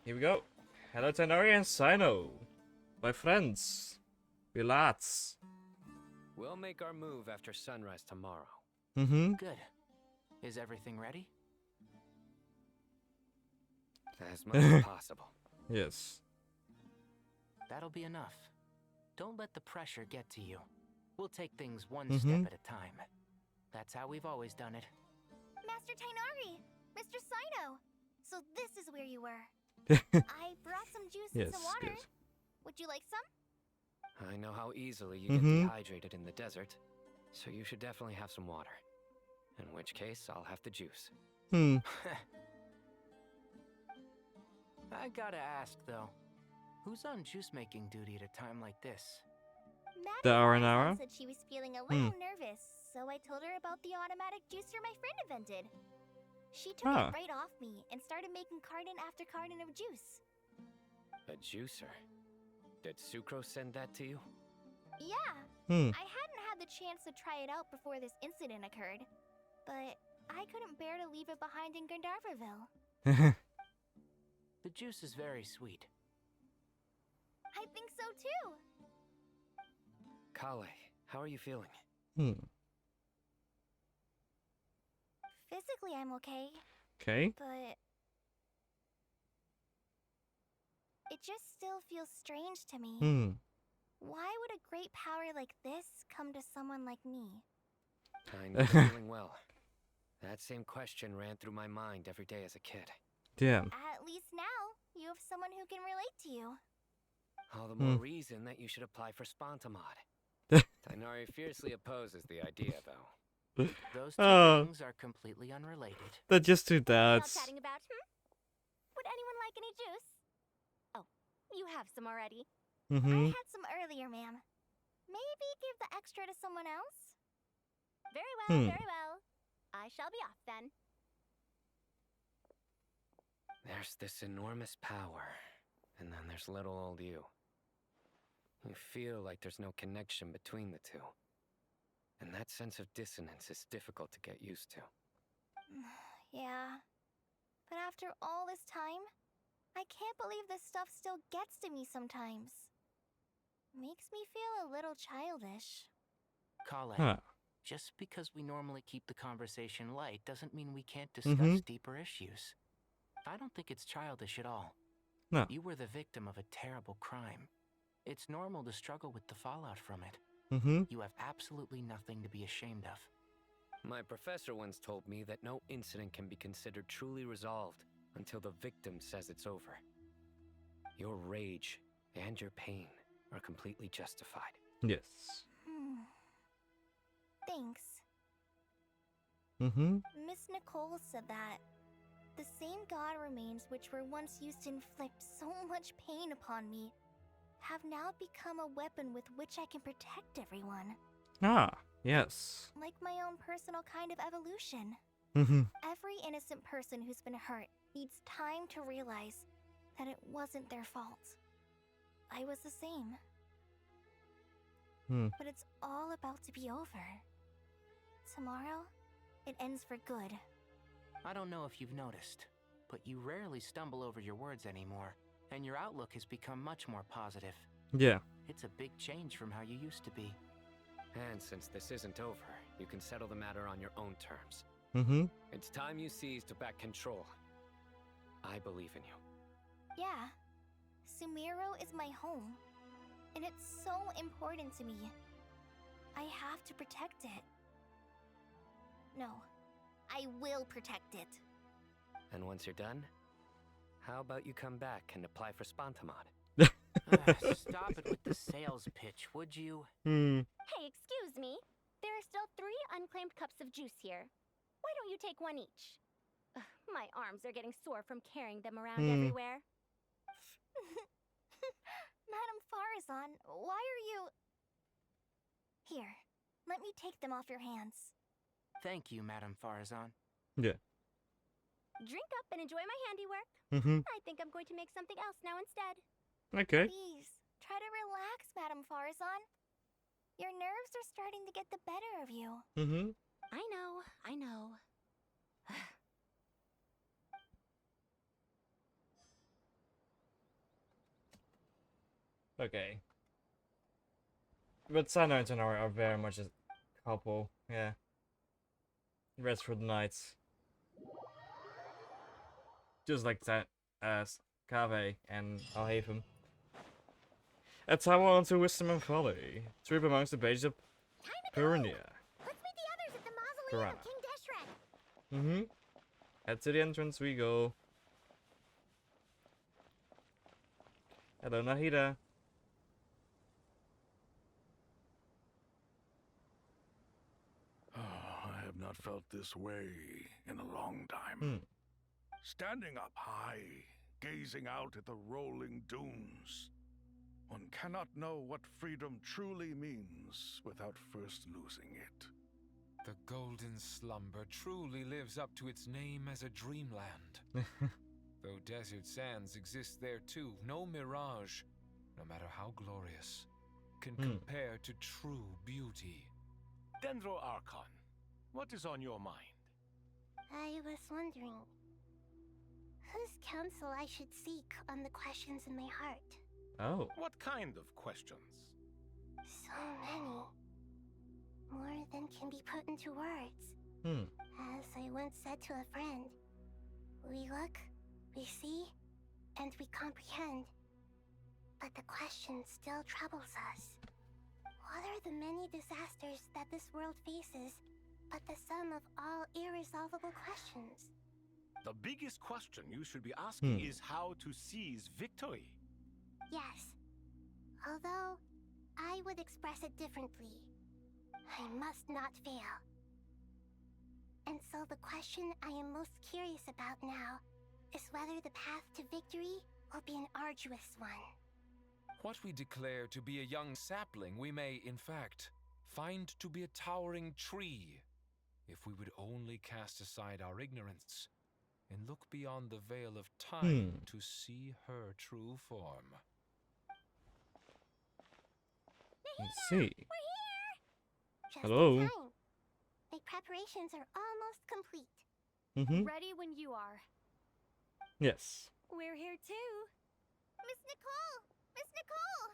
Here we go. Hello Tenori and Sino. My friends. We lads. We'll make our move after sunrise tomorrow. Mm-hmm. Good. Is everything ready? As much as possible. Yes. That'll be enough. Don't let the pressure get to you. We'll take things one Mm-hmm. step at a time. That's how we've always done it. Master Tainari! Mr. Sino! So this is where you were. I brought some juice and some water. Yes. Would you like some? I know how easily you Mhm. get dehydrated in the desert, so you should definitely have some water. In which case, I'll have the juice. Hmm. I gotta ask, though. Who's on juice-making duty at a time like this? The Aranara? said she was feeling a little nervous, so I told her about the automatic juicer my friend invented. She took Ah. it right off me and started making carton after carton of juice. A juicer? Did Sucrose send that to you? Yeah, Hmm. I hadn't had the chance to try it out before this incident occurred, but I couldn't bear to leave it behind in Gandharvaville. The juice is very sweet. I think so too. Kale, how are you feeling? Hmm. Physically, I'm okay, Okay. but it just still feels strange to me. Hmm. Why would a great power like this come to someone like me? I'm feeling well. That same question ran through my mind every day as a kid. Damn. At least now, you have someone who can relate to you. All the more reason that you should apply for Spontamod. Tainari fiercely opposes the idea, though. Those two Oh. things are completely unrelated. They're just two What are y'all dads. chatting about, Would anyone like any juice? Oh, you have some already. Mm-hmm. I had some earlier, ma'am. Maybe give the extra to someone else? Very well, very well. I shall be off then. There's this enormous power, and then there's little old you. You feel like there's no connection between the two. And that sense of dissonance is difficult to get used to. Yeah. But after all this time, I can't believe this stuff still gets to me sometimes. Makes me feel a little childish. Kale, Huh. just because we normally keep the conversation light doesn't mean we can't discuss deeper issues. I don't think it's childish at all. No. You were the victim of a terrible crime. It's normal to struggle with the fallout from it. Mm-hmm. You have absolutely nothing to be ashamed of. My professor once told me that no incident can be considered truly resolved until the victim says it's over. Your rage and your pain are completely justified. Yes. Thanks. Mm-hmm. Miss Nicole said that the same god remains which were once used to inflict so much pain upon me have now become a weapon with which I can protect everyone. Ah, yes. Like my own personal kind of evolution. Mm-hmm. Every innocent person who's been hurt needs time to realize that it wasn't their fault. I was the same. But it's all about to be over. Tomorrow, it ends for good. I don't know if you've noticed, but you rarely stumble over your words anymore, and your outlook has become much more positive. Yeah. It's a big change from how you used to be. And since this isn't over, you can settle the matter on your own terms. Mm-hmm. It's time you seized back control. I believe in you. Yeah. Sumiro is my home. And it's so important to me. I have to protect it. No. I will protect it. And once you're done, how about you come back and apply for Spontamod? Stop it with the sales pitch, would you? Hey, excuse me. There are still 3 unclaimed cups of juice here. Why don't you take one each? Ugh, my arms are getting sore from carrying them around everywhere. Madame Farazan, why are you... Here, let me take them off your hands. Thank you, Madame Farazan. Yeah. Drink up and enjoy my handiwork. I think I'm going to make something else now instead. Okay. Please, try to relax, Madame Farazan. Your nerves are starting to get the better of you. I know. Okay. But Sana and Tanara are very much a couple, yeah. Rest for the night. Just like that as Kave and Alhaven. A tower onto wisdom and folly. Trip amongst the pages of Purania. Let's meet the others at the mausoleum of King Deshret. Head to the entrance we go. Hello, Nahida. I have not felt this way in a long time. Standing up high, gazing out at the rolling dunes. One cannot know what freedom truly means without first losing it. The golden slumber truly lives up to its name as a dreamland. Though desert sands exist there too, no mirage, no matter how glorious, can compare to true beauty. Dendro Archon, what is on your mind? I was wondering whose counsel I should seek on the questions in my heart. Oh. What kind of questions? So many. More than can be put into words. As I once said to a friend, we look, we see, and we comprehend. But the question still troubles us. What are the many disasters that this world faces but the sum of all irresolvable questions? The biggest question you should be asking is how to seize victory. Yes. Although, I would express it differently. I must not fail. And so the question I am most curious about now is whether the path to victory will be an arduous one. What we declare to be a young sapling, we may, in fact, find to be a towering tree, if we would only cast aside our ignorance and look beyond the veil of time to see her true form. Let's see. We're here! Just Hello. in time. My preparations are almost complete. Ready when you are. Yes. We're here too. Miss Nicole! Miss Nicole!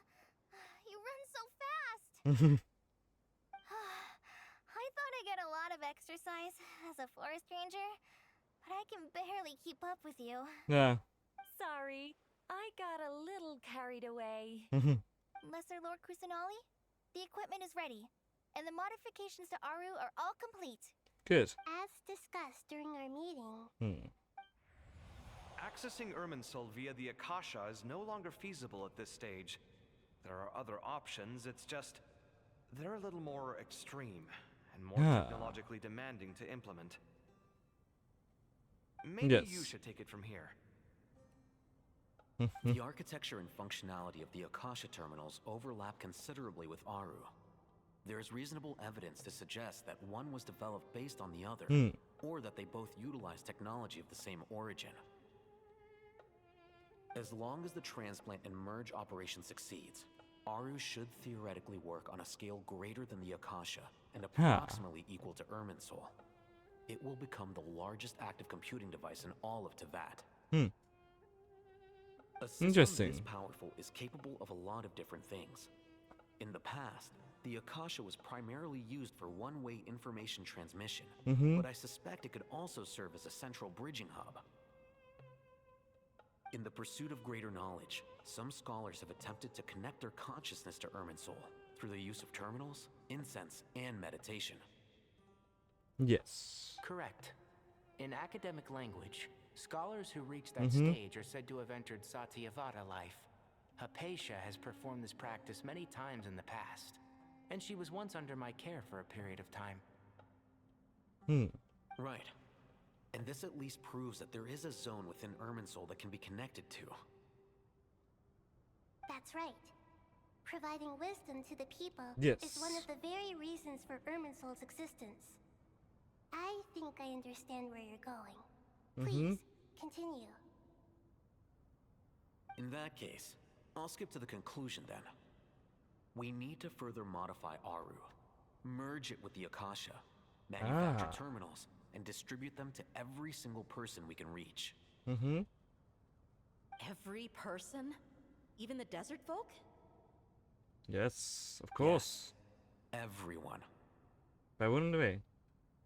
You run so fast! I thought I'd get a lot of exercise as a forest ranger, but I can barely keep up with you. Yeah. Sorry, I got a little carried away. Lesser Lord Kusanali, the equipment is ready, and the modifications to Aru are all complete. Good. As discussed during our meeting. Accessing Irminsul via the Akasha is no longer feasible at this stage. There are other options, it's just... they're a little more extreme, and more technologically demanding to implement. Maybe you should take it from here. The architecture and functionality of the Akasha terminals overlap considerably with Aru. There is reasonable evidence to suggest that one was developed based on the other, or that they both utilize technology of the same origin. As long as the transplant and merge operation succeeds, Aru should theoretically work on a scale greater than the Akasha and approximately equal to Irminsul. It will become the largest active computing device in all of Teyvat. A system this powerful is capable of a lot of different things. In the past, the Akasha was primarily used for one-way information transmission, but I suspect it could also serve as a central bridging hub. In the pursuit of greater knowledge, some scholars have attempted to connect their consciousness to Irminsul through the use of terminals, incense, and meditation. Yes. Correct. In academic language, scholars who reach that stage are said to have entered Satyavata life. Hypatia has performed this practice many times in the past, and she was once under my care for a period of time. Right. And this at least proves that there is a zone within Irminsul that can be connected to. That's right. Providing wisdom to the people Yes. is one of the very reasons for Irminsul's existence. I think I understand where you're going. Please, continue. In that case, I'll skip to the conclusion then. We need to further modify Aru, merge it with the Akasha, manufacture terminals, and distribute them to every single person we can reach. Every person? Even the desert folk? Yes, of course. Yes. Everyone. Why wouldn't we?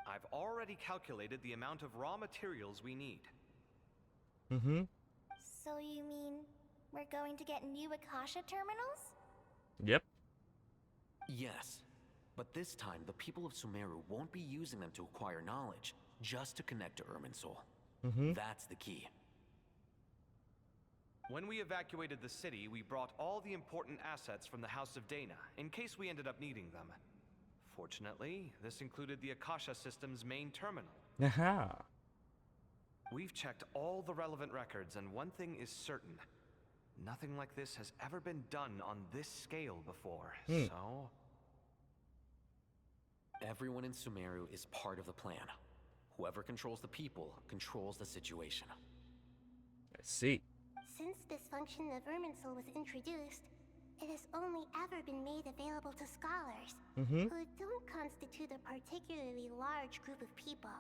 I've already calculated the amount of raw materials we need. So you mean we're going to get new Akasha terminals? Yep. Yes. But this time, the people of Sumeru won't be using them to acquire knowledge, just to connect to Irminsul. That's the key. When we evacuated the city, we brought all the important assets from the House of Dana, in case we ended up needing them. Fortunately, this included the Akasha system's main terminal. Aha. We've checked all the relevant records, and one thing is certain. Nothing like this has ever been done on this scale before, so... Everyone in Sumeru is part of the plan. Whoever controls the people controls the situation. I see. Since this function of Irminsul was introduced, it has only ever been made available to scholars who don't constitute a particularly large group of people.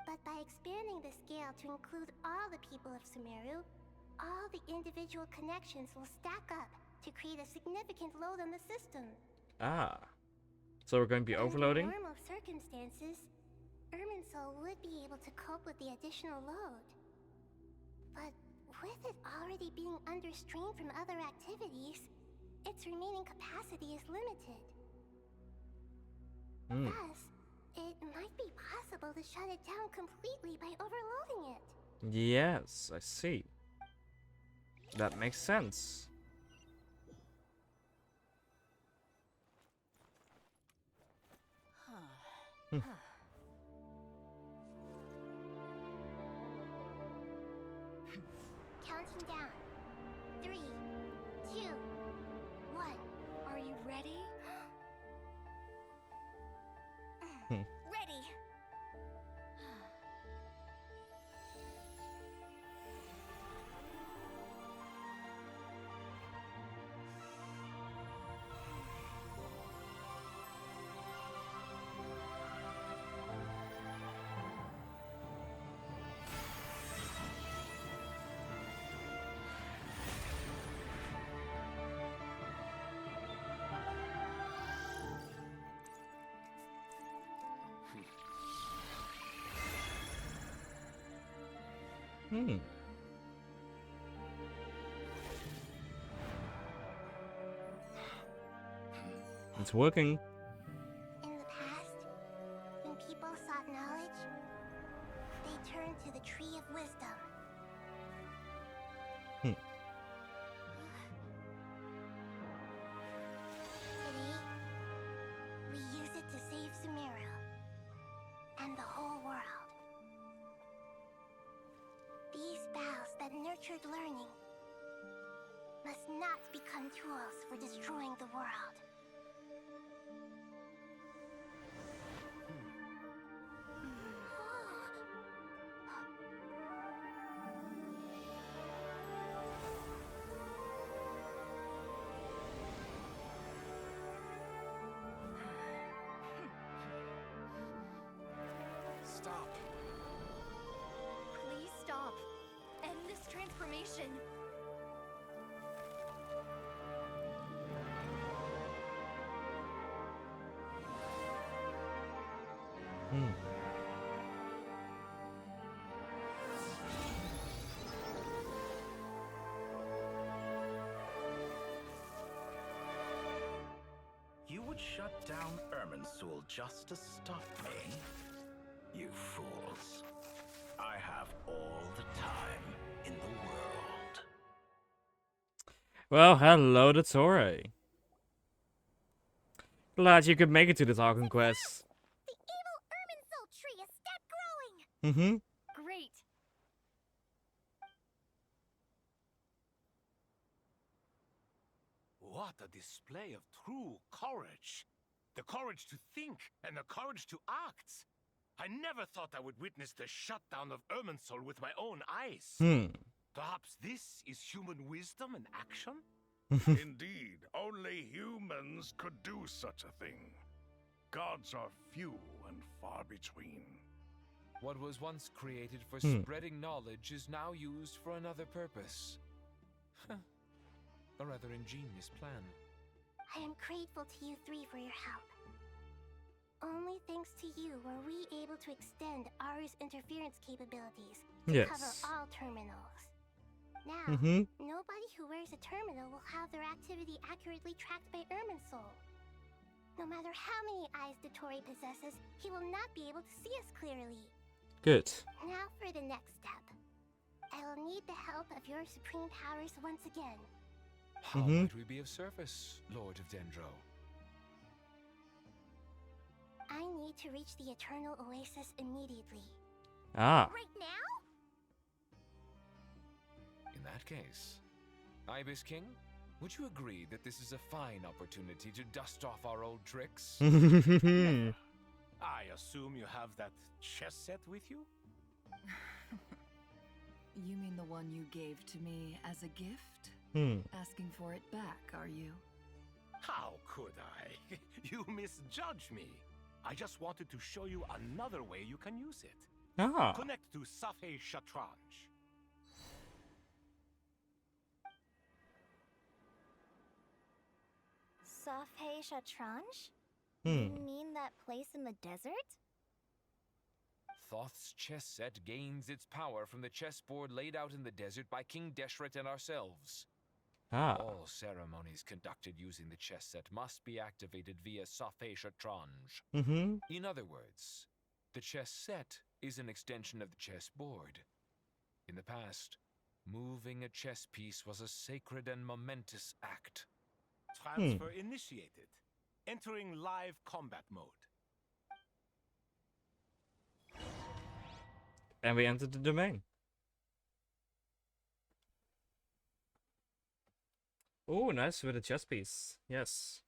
But by expanding the scale to include all the people of Sumeru, all the individual connections will stack up to create a significant load on the system. So we're going to be overloading? Under normal circumstances, Irminsul would be able to cope with the additional load. But with it already being under strain from other activities, its remaining capacity is limited. Thus, it might be possible to shut it down completely by overloading it. Yes, I see. That makes sense. Counting down. 3, 2, 1. Are you ready? Ready! It's working. In the past, when people sought knowledge, they turned to the Tree of Wisdom. Today, we use it to save Sumeru and the whole world. These boughs that nurtured learning must not become tools for destroying the world. Stop. Please stop. End this transformation. You would shut down Irminsul just to stop me? You fools. I have all the time in the world. Well, hello to Torre. Glad you could make it to the Talking Quest. The evil Irminsul tree has stopped growing! Great. What a display of true courage. The courage to think and the courage to act. I never thought I would witness the shutdown of Irminsul with my own eyes. Perhaps this is human wisdom in action? Indeed, only humans could do such a thing. Gods are few and far between. What was once created for spreading knowledge is now used for another purpose. A rather ingenious plan. I am grateful to you three for your help. Only thanks to you were we able to extend Aru's interference capabilities to cover all terminals. Now, nobody who wears a terminal will have their activity accurately tracked by Irminsul. No matter how many eyes Dottore possesses, he will not be able to see us clearly. Good. Now for the next step. I will need the help of your supreme powers once again. How might we be of service, Lord of Dendro? I need to reach the Eternal Oasis immediately. Ah. Right now? In that case, Ibis King, would you agree that this is a fine opportunity to dust off our old tricks? I assume you have that chess set with you? You mean the one you gave to me as a gift? Asking for it back, are you? How could I? You misjudge me. I just wanted to show you another way you can use it. Ah. Connect to Safei Shatranj. Safei Shatranj? You mean that place in the desert? Thoth's chess set gains its power from the chessboard laid out in the desert by King Deshret and ourselves. Ah. All ceremonies conducted using the chess set must be activated via Safei Shatranj. In other words, the chess set is an extension of the chessboard. In the past, moving a chess piece was a sacred and momentous act. Transfer initiated. Entering live combat mode. And we entered the domain. Oh, nice with a chess piece. Yes.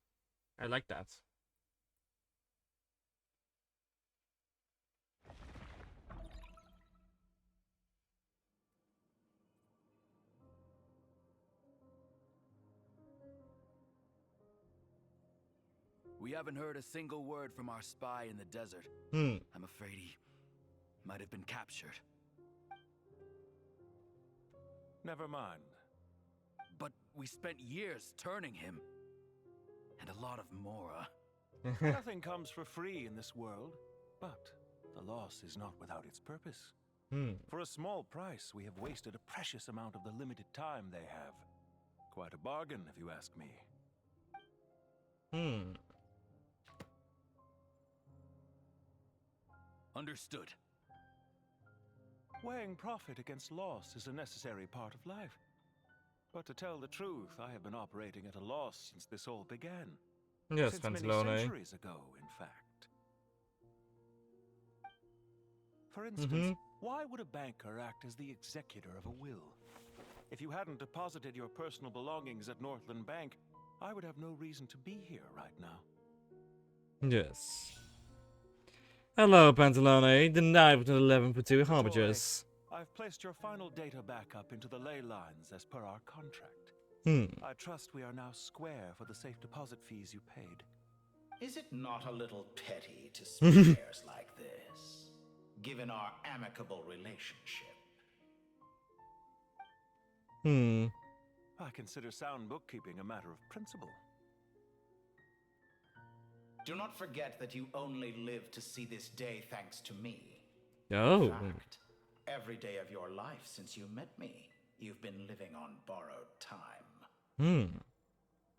I like that. We haven't heard a single word from our spy in the desert. I'm afraid he might have been captured. Never mind. But we spent years turning him. And a lot of Mora. Nothing comes for free in this world. But the loss is not without its purpose. For a small price, we have wasted a precious amount of the limited time they have. Quite a bargain, if you ask me. Understood. Weighing profit against loss is a necessary part of life. But to tell the truth, I have been operating at a loss since this all began. Yes, since many Pantalone. centuries ago, in fact. For instance, why would a banker act as the executor of a will? If you hadn't deposited your personal belongings at Northland Bank, I would have no reason to be here right now. Yes. Hello, Pantalone. The night between 11 for 2 harbingers. I've placed your final data backup into the ley lines as per our contract. I trust we are now square for the safe deposit fees you paid. Is it not a little petty to split hairs like this, given our amicable relationship? I consider sound bookkeeping a matter of principle. Do not forget that you only live to see this day thanks to me. Oh. In fact, every day of your life since you met me, you've been living on borrowed time.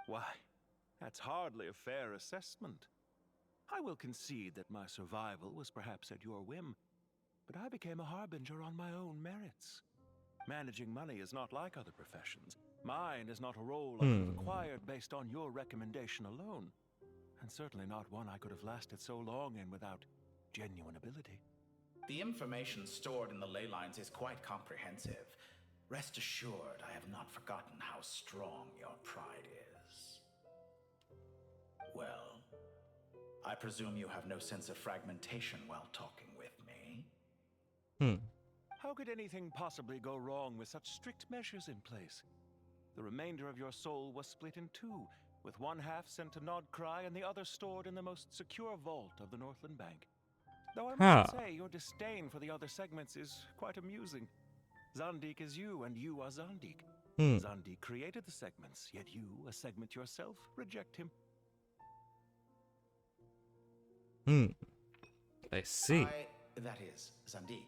Why, that's hardly a fair assessment. I will concede that my survival was perhaps at your whim, but I became a harbinger on my own merits. Managing money is not like other professions. Mine is not a role I could have acquired based on your recommendation alone, and certainly not one I could have lasted so long in without genuine ability. The information stored in the ley lines is quite comprehensive. Rest assured, I have not forgotten how strong your pride is. Well, I presume you have no sense of fragmentation while talking with me. How could anything possibly go wrong with such strict measures in place? The remainder of your soul was split in two, with one half sent to Nodcry and the other stored in the most secure vault of the Northland Bank. Though I must say, your disdain for the other segments is quite amusing. Zandik is you, and you are Zandik. Zandik created the segments, yet you, a segment yourself, reject him. I see. That is, Zandik,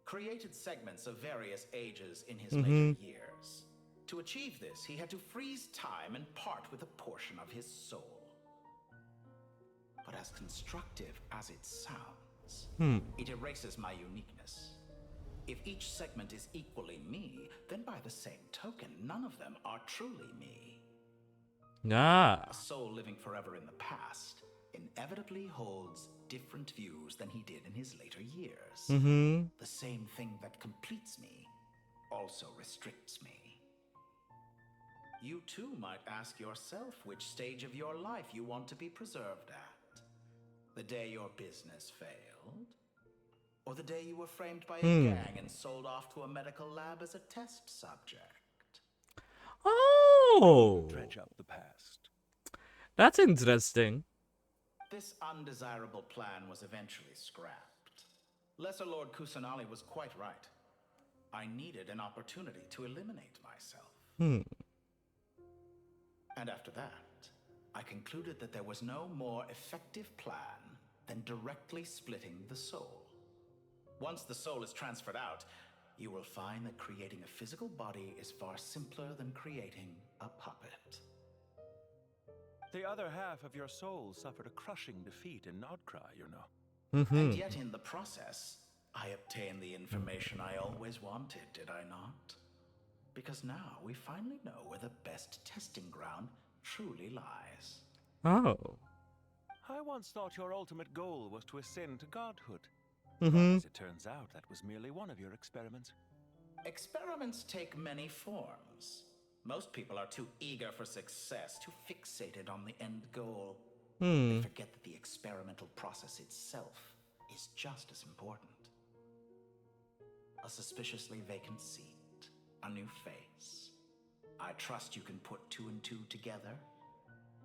created segments of various ages in his later years. To achieve this, he had to freeze time and part with a portion of his soul. But as constructive as it sounds, it erases my uniqueness. If each segment is equally me, then by the same token, none of them are truly me. A soul living forever in the past inevitably holds different views than he did in his later years. The same thing that completes me also restricts me. You too might ask yourself which stage of your life you want to be preserved at. The day your business failed? Or the day you were framed by a gang and sold off to a medical lab as a test subject? Oh! Dredge up the past. That's interesting. This undesirable plan was eventually scrapped. Lesser Lord Kusanali was quite right. I needed an opportunity to eliminate myself. And after that, I concluded that there was no more effective plan than directly splitting the soul. Once the soul is transferred out, you will find that creating a physical body is far simpler than creating a puppet. The other half of your soul suffered a crushing defeat in Nodcry, you know. And yet in the process, I obtained the information I always wanted, did I not? Because now we finally know where the best testing ground truly lies. Oh. I once thought your ultimate goal was to ascend to godhood. But as it turns out, that was merely one of your experiments. Experiments take many forms. Most people are too eager for success, too fixated on the end goal. They forget that the experimental process itself is just as important. A suspiciously vacant seat, a new face. I trust you can put two and two together.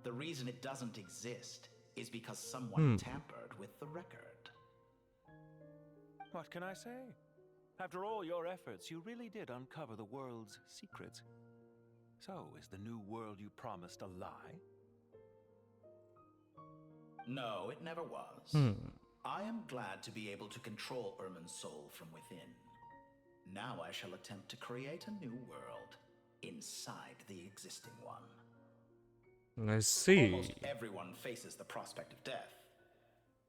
The reason it doesn't exist is because someone tampered with the record. What can I say? After all your efforts, you really did uncover the world's secrets. So, is the new world you promised a lie? No, it never was. I am glad to be able to control Irminsul from within. Now I shall attempt to create a new world inside the existing one. I see. Almost everyone faces the prospect of death.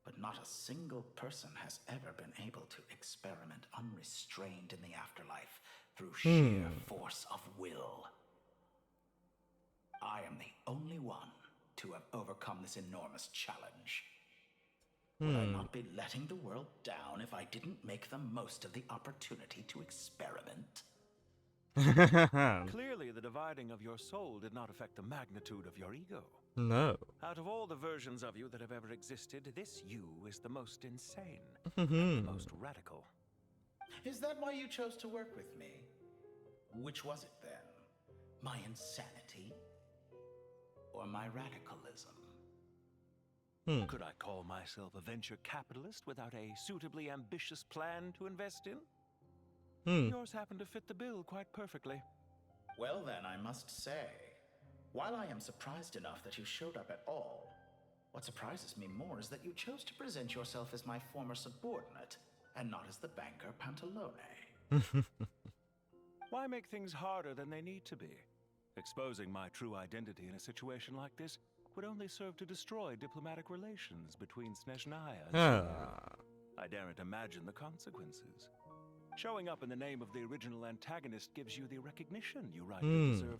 But not a single person has ever been able to experiment unrestrained in the afterlife through sheer force of will. I am the only one to have overcome this enormous challenge. Would I not be letting the world down if I didn't make the most of the opportunity to experiment? Clearly, the dividing of your soul did not affect the magnitude of your ego. No. Out of all the versions of you that have ever existed, this you is the most insane, the most radical. Is that why you chose to work with me? Which was it then? My insanity? Or my radicalism? Could I call myself a venture capitalist without a suitably ambitious plan to invest in? Yours happened to fit the bill quite perfectly. Well then, I must say, while I am surprised enough that you showed up at all, what surprises me more is that you chose to present yourself as my former subordinate, and not as the banker Pantalone. Why make things harder than they need to be? Exposing my true identity in a situation like this would only serve to destroy diplomatic relations between Snezhnaya and I daren't imagine the consequences. Showing up in the name of the original antagonist gives you the recognition you rightly deserve,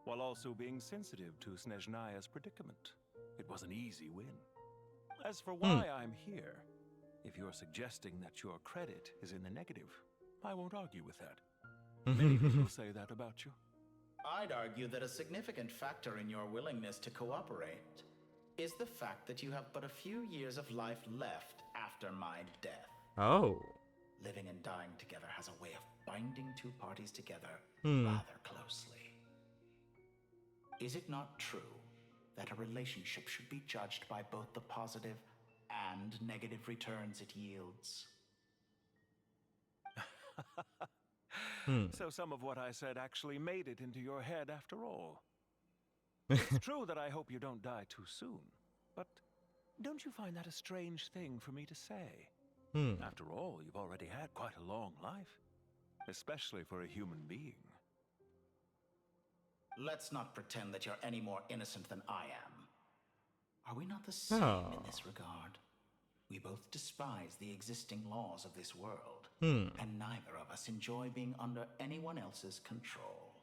while also being sensitive to Snezhnaya's predicament. It was an easy win. As for why I'm here, if you're suggesting that your credit is in the negative, I won't argue with that. Many people say that about you. I'd argue that a significant factor in your willingness to cooperate is the fact that you have but a few years of life left after my death. Oh. Living and dying together has a way of binding two parties together Hmm. rather closely. Is it not true that a relationship should be judged by both the positive and negative returns it yields? So some of what I said actually made it into your head after all. It's true that I hope you don't die too soon, but don't you find that a strange thing for me to say? After all, you've already had quite a long life, especially for a human being. Let's not pretend that you're any more innocent than I am. Are we not the same in this regard? We both despise the existing laws of this world, and neither of us enjoy being under anyone else's control.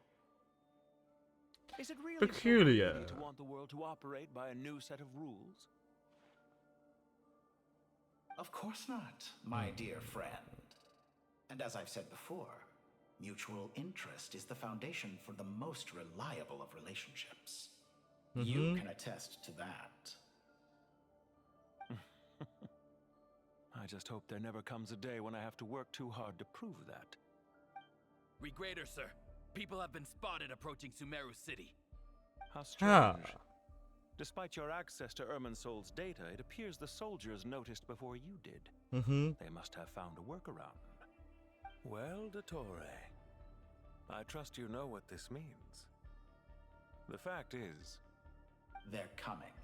Is it really Peculiar. so easy to want the world to operate by a new set of rules? Of course not, my dear friend. And as I've said before, mutual interest is the foundation for the most reliable of relationships. You can attest to that. I just hope there never comes a day when I have to work too hard to prove that. Regrader, sir. People have been spotted approaching Sumeru City. How strange. Despite your access to Irminsul's data, it appears the soldiers noticed before you did. They must have found a workaround. Well, Dottore, I trust you know what this means. The fact is... They're coming.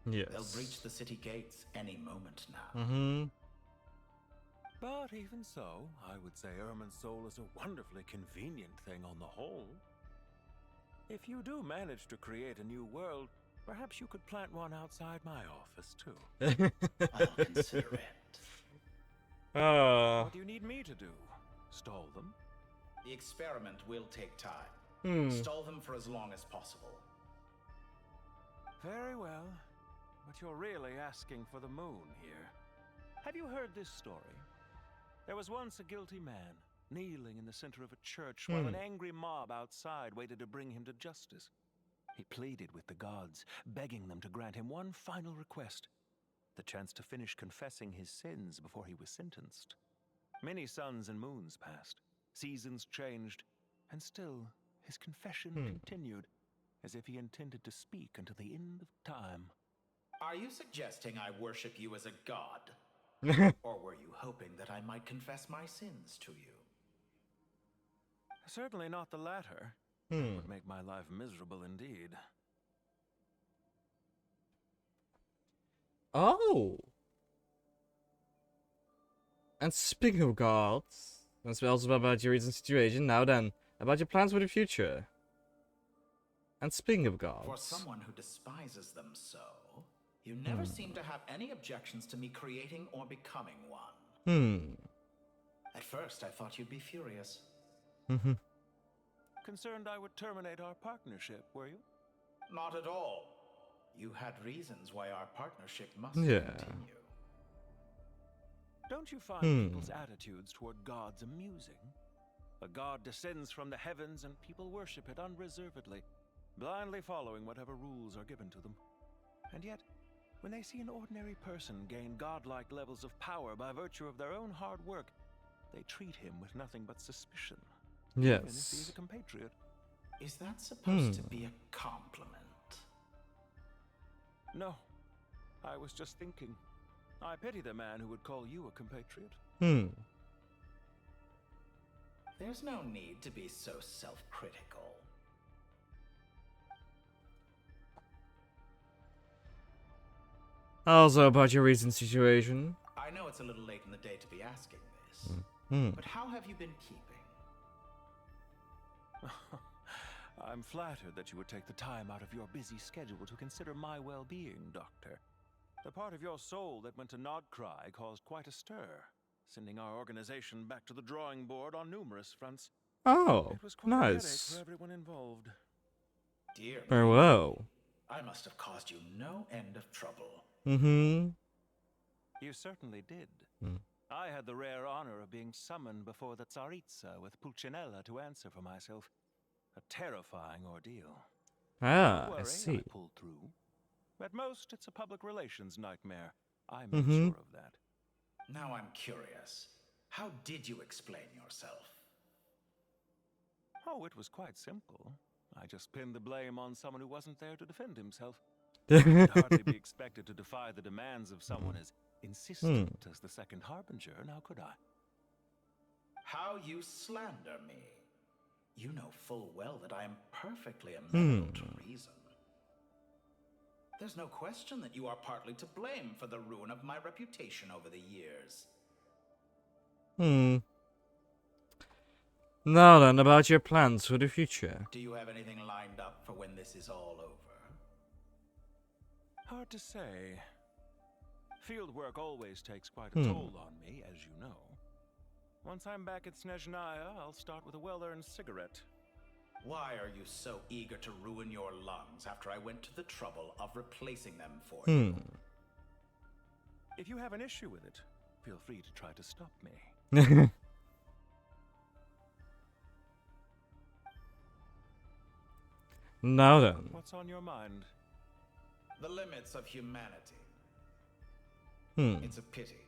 Yes. They'll breach the city gates any moment now. But even so, I would say Irminsul is a wonderfully convenient thing on the whole. If you do manage to create a new world, perhaps you could plant one outside my office, too. I'll consider it. What do you need me to do? Stall them? The experiment will take time. Stall them for as long as possible. Very well. But you're really asking for the moon here. Have you heard this story? There was once a guilty man, kneeling in the center of a church while an angry mob outside waited to bring him to justice. He pleaded with the gods, begging them to grant him one final request, the chance to finish confessing his sins before he was sentenced. Many suns and moons passed, seasons changed, and still his confession continued, as if he intended to speak until the end of time. Are you suggesting I worship you as a god? Or were you hoping that I might confess my sins to you? Certainly not the latter. That would make my life miserable indeed. Oh! And speaking of gods, that's also about your recent situation. Now then, about your plans for the future. And speaking of gods... For someone who despises them so, you never seem to have any objections to me creating or becoming one. At first, I thought you'd be furious. Concerned I would terminate our partnership, were you? Not at all. You had reasons why our partnership must continue. Don't you find people's attitudes toward gods amusing? A god descends from the heavens and people worship it unreservedly, blindly following whatever rules are given to them. And yet, when they see an ordinary person gain godlike levels of power by virtue of their own hard work, they treat him with nothing but suspicion. Yes. Even if he's a compatriot. Is that supposed to be a compliment? No. I was just thinking. I pity the man who would call you a compatriot. There's no need to be so self-critical. Also about your recent situation. I know it's a little late in the day to be asking this, but how have you been keeping? I'm flattered that you would take the time out of your busy schedule to consider my well-being, Doctor. The part of your soul that went to Nodcry caused quite a stir, sending our organization back to the drawing board on numerous fronts. Oh, it was quite a headache nice. for everyone involved. Dear Very me, well. I must have caused you no end of trouble. You certainly did. I had the rare honor of being summoned before the Tsaritsa with Pulcinella to answer for myself. A terrifying ordeal. Ah, Don't worry, I see. I pulled through. At most, it's a public relations nightmare. I made sure of that. Now I'm curious. How did you explain yourself? Oh, it was quite simple. I just pinned the blame on someone who wasn't there to defend himself. I could hardly be expected to defy the demands of someone as insistent as the second harbinger, now could I? How you slander me. You know full well that I am perfectly amenable to reason. There's no question that you are partly to blame for the ruin of my reputation over the years. Now then, about your plans for the future. Do you have anything lined up for when this is all over? Hard to say. Field work always takes quite a toll on me, as you know. Once I'm back at Snezhnaya, I'll start with a well-earned cigarette. Why are you so eager to ruin your lungs after I went to the trouble of replacing them for you? If you have an issue with it, feel free to try to stop me. Now then. What's on your mind? The limits of humanity. It's a pity.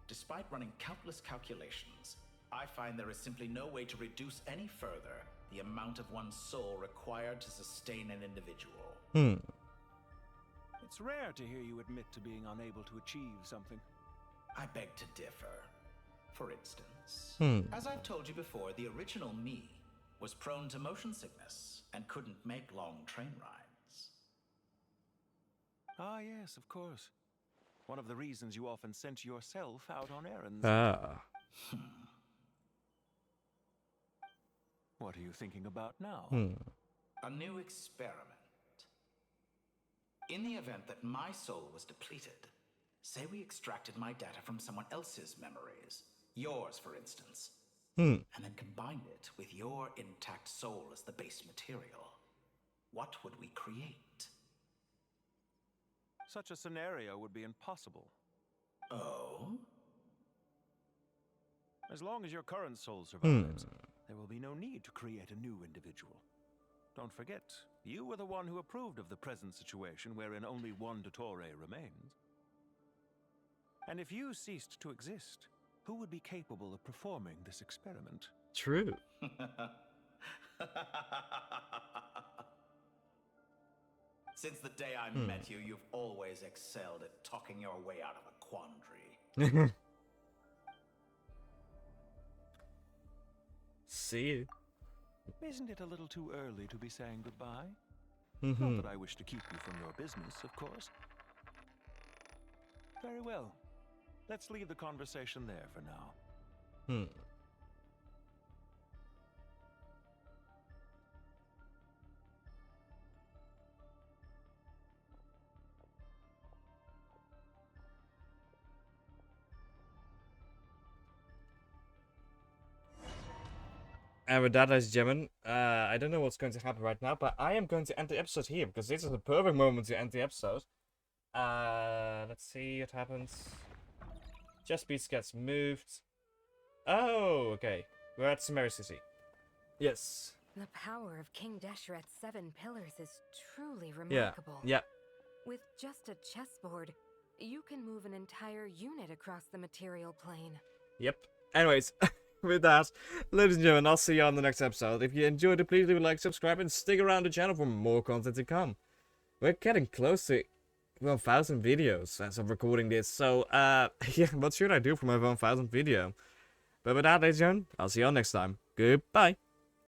Despite running countless calculations, I find there is simply no way to reduce any further the amount of one's soul required to sustain an individual. It's rare to hear you admit to being unable to achieve something. I beg to differ. For instance, as I've told you before, the original me was prone to motion sickness and couldn't make long train rides. Ah, yes, of course. One of the reasons you often sent yourself out on errands. What are you thinking about now? A new experiment. In the event that my soul was depleted, say we extracted my data from someone else's memories, yours for instance, and then combined it with your intact soul as the base material, what would we create? Such a scenario would be impossible. Oh? As long as your current soul survives, there will be no need to create a new individual. Don't forget, you were the one who approved of the present situation wherein only one Dottore remains. And if you ceased to exist, who would be capable of performing this experiment? True. Since the day I met you, you've always excelled at talking your way out of a quandary. See you. Isn't it a little too early to be saying goodbye? Not that I wish to keep you from your business, of course. Very well. Let's leave the conversation there for now. And with that, ladies and gentlemen, I don't know what's going to happen right now, but I am going to end the episode here, because this is the perfect moment to end the episode. Let's see what happens. Chess piece gets moved. Oh, okay. We're at Sumeru City. Yes. The power of King Deshret's 7 pillars is truly remarkable. Yeah. With just a chessboard, you can move an entire unit across the material plane. Yep. Anyways, with that, ladies and gentlemen, I'll see you on the next episode. If you enjoyed it, please leave a like, subscribe, and stick around the channel for more content to come. We're getting close to 1,000 videos as of recording this, so, yeah, what should I do for my 1,000th video? But with that, ladies and gentlemen, I'll see you all next time. Goodbye.